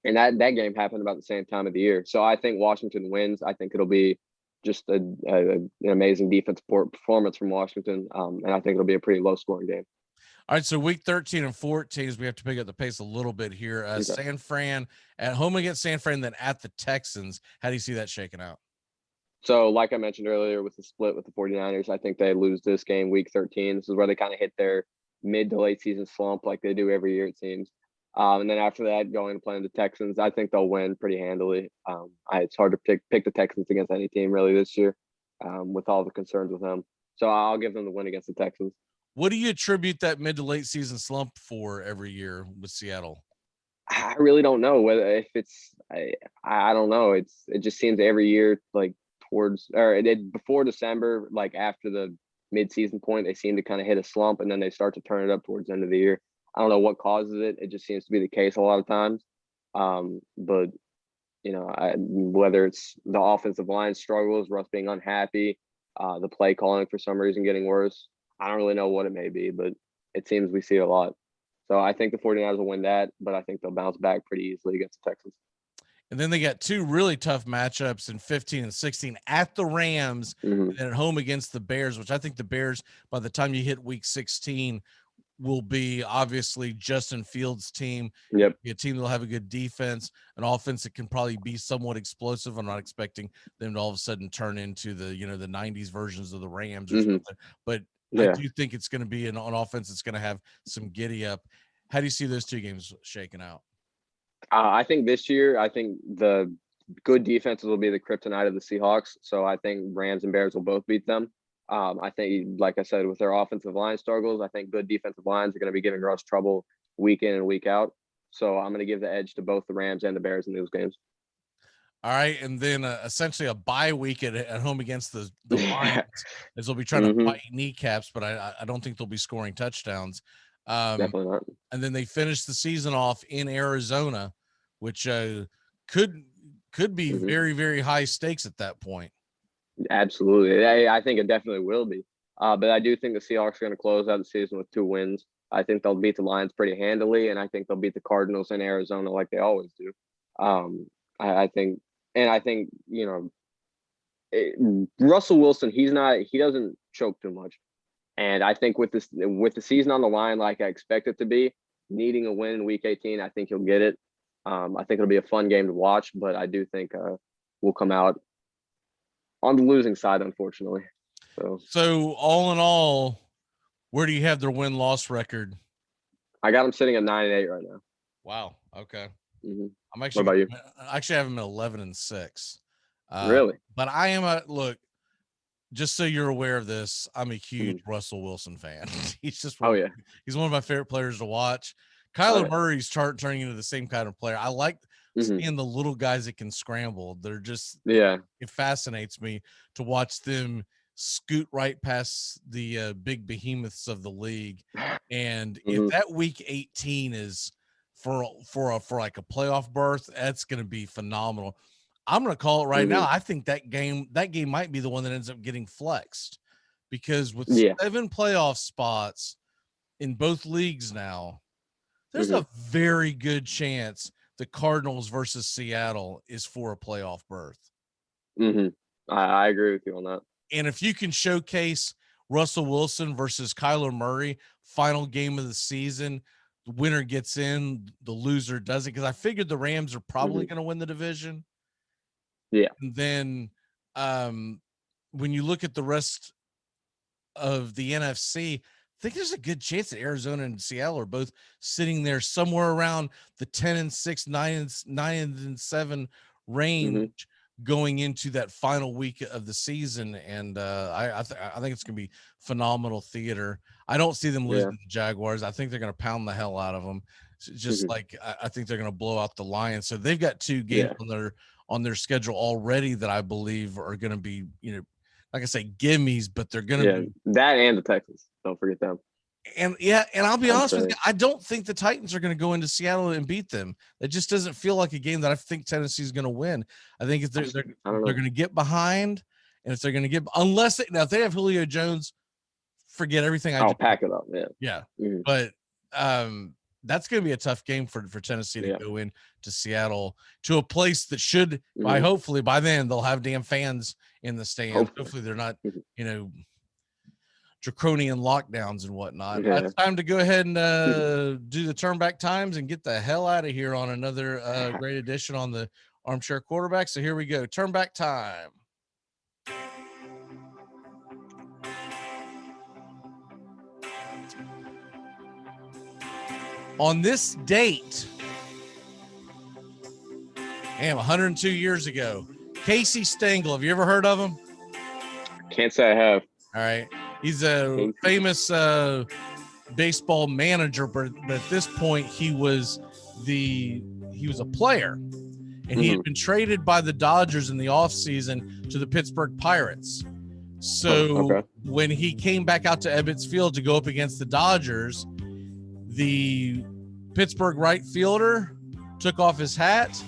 And that game happened about the same time of the year. So I think Washington wins. I think it'll be just an amazing defensive performance from Washington, and I think it'll be a pretty low-scoring game. All right, so week 13 and 14 is we have to pick up the pace a little bit here. Okay. San Fran at home against San Fran, then at the Texans. How do you see that shaking out? So like I mentioned earlier with the split with the 49ers, I think they lose this game week 13. This is where they kind of hit their mid to late season slump like they do every year, it seems. And then after that, going to play the Texans, I think they'll win pretty handily. It's hard to pick the Texans against any team really this year with all the concerns with them. So I'll give them the win against the Texans. What do you attribute that mid to late season slump for every year with Seattle? I really don't know whether if it's I don't know. It just seems every year like before December, like after the mid-season point, they seem to kind of hit a slump and then they start to turn it up towards the end of the year. I don't know what causes it. It just seems to be the case a lot of times. But you know, whether it's the offensive line struggles, Russ being unhappy, the play calling for some reason getting worse. I don't really know what it may be, but it seems we see it a lot. So I think the 49ers will win that, but I think they'll bounce back pretty easily against the Texans. And then they got two really tough matchups in 15 and 16 at the Rams and at home against the Bears, which I think the Bears, by the time you hit week 16, will be obviously Justin Fields' team. Yep. A team that'll have a good defense, an offense that can probably be somewhat explosive. I'm not expecting them to all of a sudden turn into the 90s versions of the Rams or something. But I do think it's going to be an offense that's going to have some giddy up. How do you see those two games shaking out? I think this year, I think the good defenses will be the kryptonite of the Seahawks. So I think Rams and Bears will both beat them. I think, like I said, with their offensive line struggles, I think good defensive lines are going to be giving Russ trouble week in and week out. So I'm going to give the edge to both the Rams and the Bears in those games. All right, and then essentially a bye week at home against the Lions, as they'll be trying to fight kneecaps, but I don't think they'll be scoring touchdowns. Definitely not. And then they finish the season off in Arizona, which could be very, very high stakes at that point. Absolutely. I think it definitely will be. But I do think the Seahawks are going to close out the season with 2 wins. I think they'll beat the Lions pretty handily, and I think they'll beat the Cardinals in Arizona like they always do. I think, Russell Wilson, he doesn't choke too much. And I think with the season on the line, like I expect it to be, needing a win in week 18, I think he'll get it. I think it'll be a fun game to watch, but I do think we'll come out on the losing side, unfortunately. So all in all, where do you have their win-loss record? I got them sitting at 9-8 right now. Wow. Okay. I'm actually. What about you? I actually have them at 11-6. Really? But I am look. Just so you're aware of this, I'm a huge Russell Wilson fan. He's just he's one of my favorite players to watch. Kyler Murray's turning into the same kind of player. I like seeing the little guys that can scramble. They're just it fascinates me to watch them scoot right past the big behemoths of the league. And if that week 18 is for like a playoff berth, that's going to be phenomenal. I'm going to call it right now. I think that game might be the one that ends up getting flexed, because with 7 playoff spots in both leagues now, there's a very good chance the Cardinals versus Seattle is for a playoff berth. I agree with you on that. And if you can showcase Russell Wilson versus Kyler Murray, final game of the season, the winner gets in, the loser doesn't, because I figured the Rams are probably going to win the division. Yeah. And then when you look at the rest of the NFC, I think there's a good chance that Arizona and Seattle are both sitting there somewhere around the 10-6, 9-7 range going into that final week of the season. And I think it's going to be phenomenal theater. I don't see them losing to the Jaguars. I think they're going to pound the hell out of them. Just like I think they're going to blow out the Lions. So they've got 2 games on their schedule already that I believe are going to be, like I say, gimmies, but they're going to be that and the Texans. Don't forget them. And I'll be honest with you, I don't think the Titans are going to go into Seattle and beat them. It just doesn't feel like a game that I think Tennessee is going to win. I think if they're going to get behind, and if they're going to get if they have Julio Jones, forget everything. I'll pack it up. Yeah. But that's going to be a tough game for Tennessee to go in to Seattle, to a place that should hopefully by then they'll have damn fans in the stands. Hopefully they're not draconian lockdowns and whatnot. It's time to go ahead and do the turn back times and get the hell out of here on another great edition on the Armchair Quarterback. So here we go. Turn back time. On this date, 102 years ago, Casey Stengel. Have you ever heard of him? Can't say I have. All right. He's a famous baseball manager, but at this point he was a player, and he had been traded by the Dodgers in the offseason to the Pittsburgh Pirates. So when he came back out to Ebbets Field to go up against the Dodgers, the Pittsburgh right fielder took off his hat.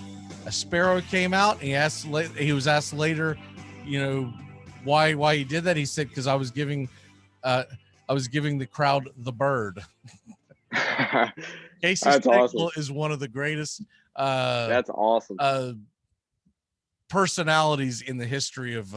A sparrow came out, and he was asked later, why he did that. He said, because I was giving the crowd the bird. Casey Stengel is one of the greatest that's awesome personalities in the history of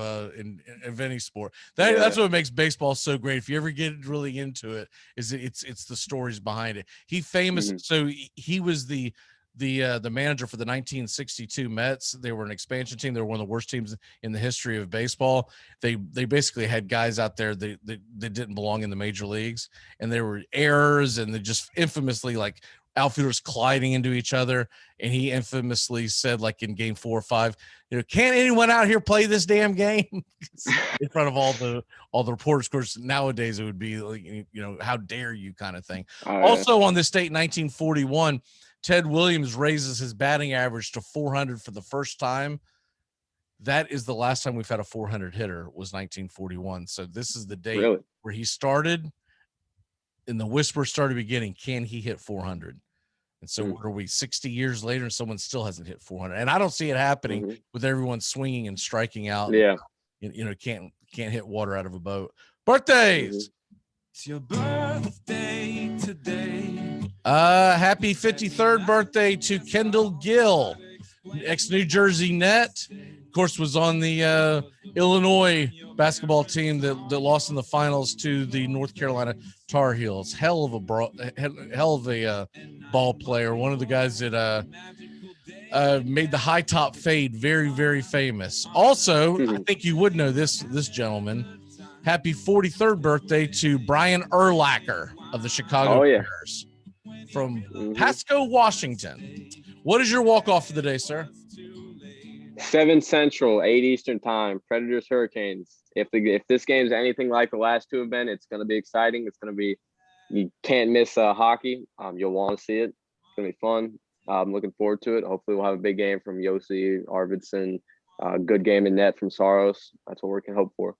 any sport. That's what makes baseball so great. If you ever get really into it, it's the stories behind it. He famous so he was the manager for the 1962 Mets. They were an expansion team. They were one of the worst teams in the history of baseball. They basically had guys out there that didn't belong in the major leagues, and there were errors, and they just infamously, like, outfielders colliding into each other. And he infamously said, like in game 4 or 5, can't anyone out here play this damn game in front of all the reporters? Of course, nowadays it would be like, how dare you kind of thing. Also on this date, 1941, Ted Williams raises his batting average to 400 for the first time. That is the last time we've had a 400 hitter, was 1941. So this is the date where he started, and the whisper started beginning, can he hit 400? And so what are we, 60 years later, and someone still hasn't hit 400? And I don't see it happening with everyone swinging and striking out. Yeah. Can't hit water out of a boat. Birthdays. It's your birthday today. Happy 53rd birthday to Kendall Gill, ex-New Jersey Net. Of course, was on the Illinois basketball team that lost in the finals to the North Carolina Tar Heels. Hell of a ball player. One of the guys that made the high top fade very, very famous. Also, I think you would know this gentleman. Happy 43rd birthday to Brian Urlacher of the Chicago Bears from Pasco, Washington. What is your walk-off for the day, sir? 7 Central, 8 Eastern time. Predators, Hurricanes. If this game's anything like the last two have been, it's going to be exciting. It's going to be, you can't miss hockey. You'll want to see it. It's going to be fun. I'm looking forward to it. Hopefully we'll have a big game from Yossi, Arvidsson, good game in net from Saros. That's what we can hope for.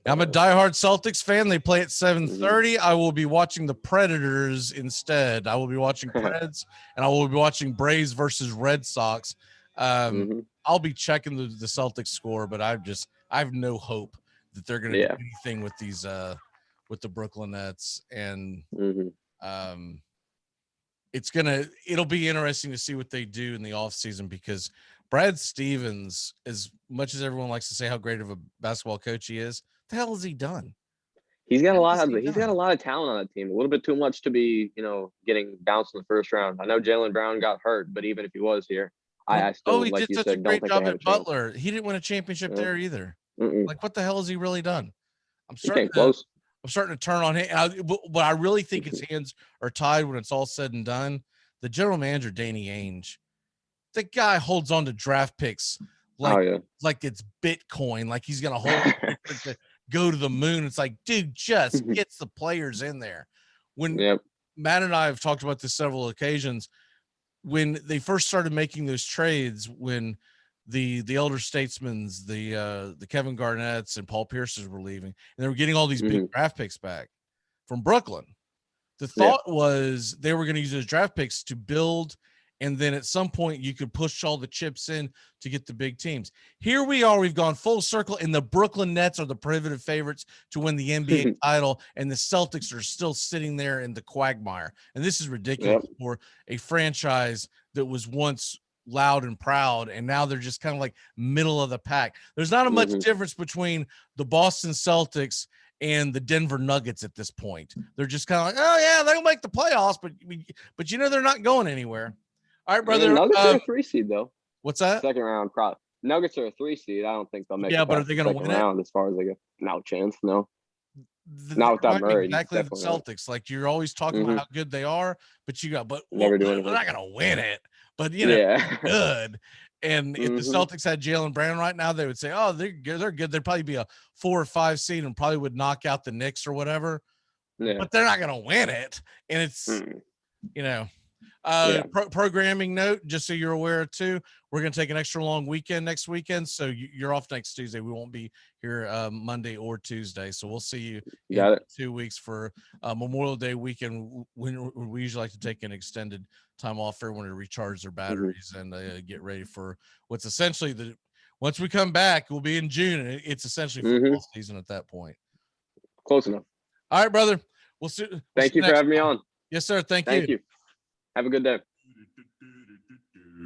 I'm a diehard Celtics fan. They play at 7:30. I will be watching the Predators instead. I will be watching Preds, and I will be watching Braves versus Red Sox. I'll be checking the Celtics score, but I have no hope that they're going to do anything with these with the Brooklyn Nets. And it'll be interesting to see what they do in the offseason, because Brad Stevens, as much as everyone likes to say how great of a basketball coach he is, what the hell has he done? He's got a lot of talent on that team. A little bit too much to be, getting bounced in the first round. I know Jaylen Brown got hurt, but even if he was here, I still, he like did you such a said, don't great think job they have at a chance. Butler. He didn't win a championship there either. Like, what the hell has he really done? I'm starting to turn on him. But I really think his hands are tied when it's all said and done. The general manager, Danny Ainge, the guy holds on to draft picks like it's Bitcoin, like he's gonna hold it to go to the moon. It's like, dude, just gets the players in there. When Matt and I have talked about this several occasions, when they first started making those trades, when the elder statesmans, the Kevin Garnett's and Paul Pierce's were leaving, and they were getting all these big draft picks back from Brooklyn. The thought was they were going to use those draft picks to build, and then at some point you could push all the chips in to get the big teams. Here we are, we've gone full circle, and the Brooklyn Nets are the prohibitive favorites to win the NBA title, and the Celtics are still sitting there in the quagmire. And this is ridiculous for a franchise that was once loud and proud, and now they're just kind of like middle of the pack. There's not a much difference between the Boston Celtics and the Denver Nuggets at this point. They're just kind of like, oh yeah, they'll make the playoffs, but you know they're not going anywhere. All right, brother. Nuggets are a 3 seed though. What's that? Second round, probably. Nuggets are a 3 seed. I don't think they'll make. Yeah, but are they going to win round as far as they go? No chance. No. Not without Murray. Exactly, the Celtics. Like you're always talking about how good they are, but never do they're anything. not going to win it. But they're good. And if the Celtics had Jalen Brown right now, they would say, "Oh, they're good. They're good. They'd probably be a 4 or 5 seed and probably would knock out the Knicks or whatever." Yeah. But they're not going to win it. And it's programming note, just so you're aware too. We're going to take an extra long weekend next weekend, so you're off next Tuesday. We won't be here Monday or Tuesday, so we'll see you in 2 weeks for Memorial Day weekend. When we usually like to take an extended time off for everyone to recharge their batteries and get ready for what's essentially once we come back, we'll be in June, and it's essentially football season at that point. Close enough. All right, brother. We'll see. Thank you for having me on. Yes, sir. Thank you. Have a good day.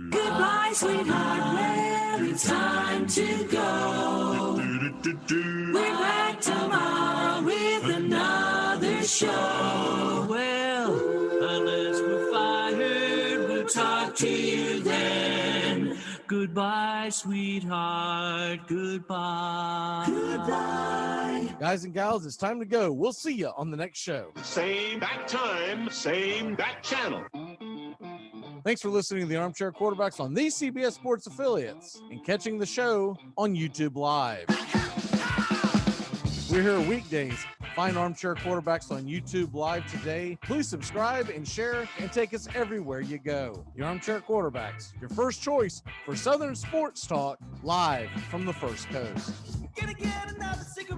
Goodbye, sweetheart. Well, it's time to go. We're back tomorrow with another show. Well, unless we're fired, we'll talk to you then. Goodbye, sweetheart. Goodbye. Goodbye. Guys and gals, it's time to go. We'll see you on the next show. Same bat time, same bat channel. Thanks for listening to the Armchair Quarterbacks on these CBS Sports affiliates and catching the show on YouTube Live. We're here weekdays. Find Armchair Quarterbacks on YouTube Live today. Please subscribe and share and take us everywhere you go. The Armchair Quarterbacks, your first choice for Southern sports talk, live from the First Coast. Gonna get another cigarette.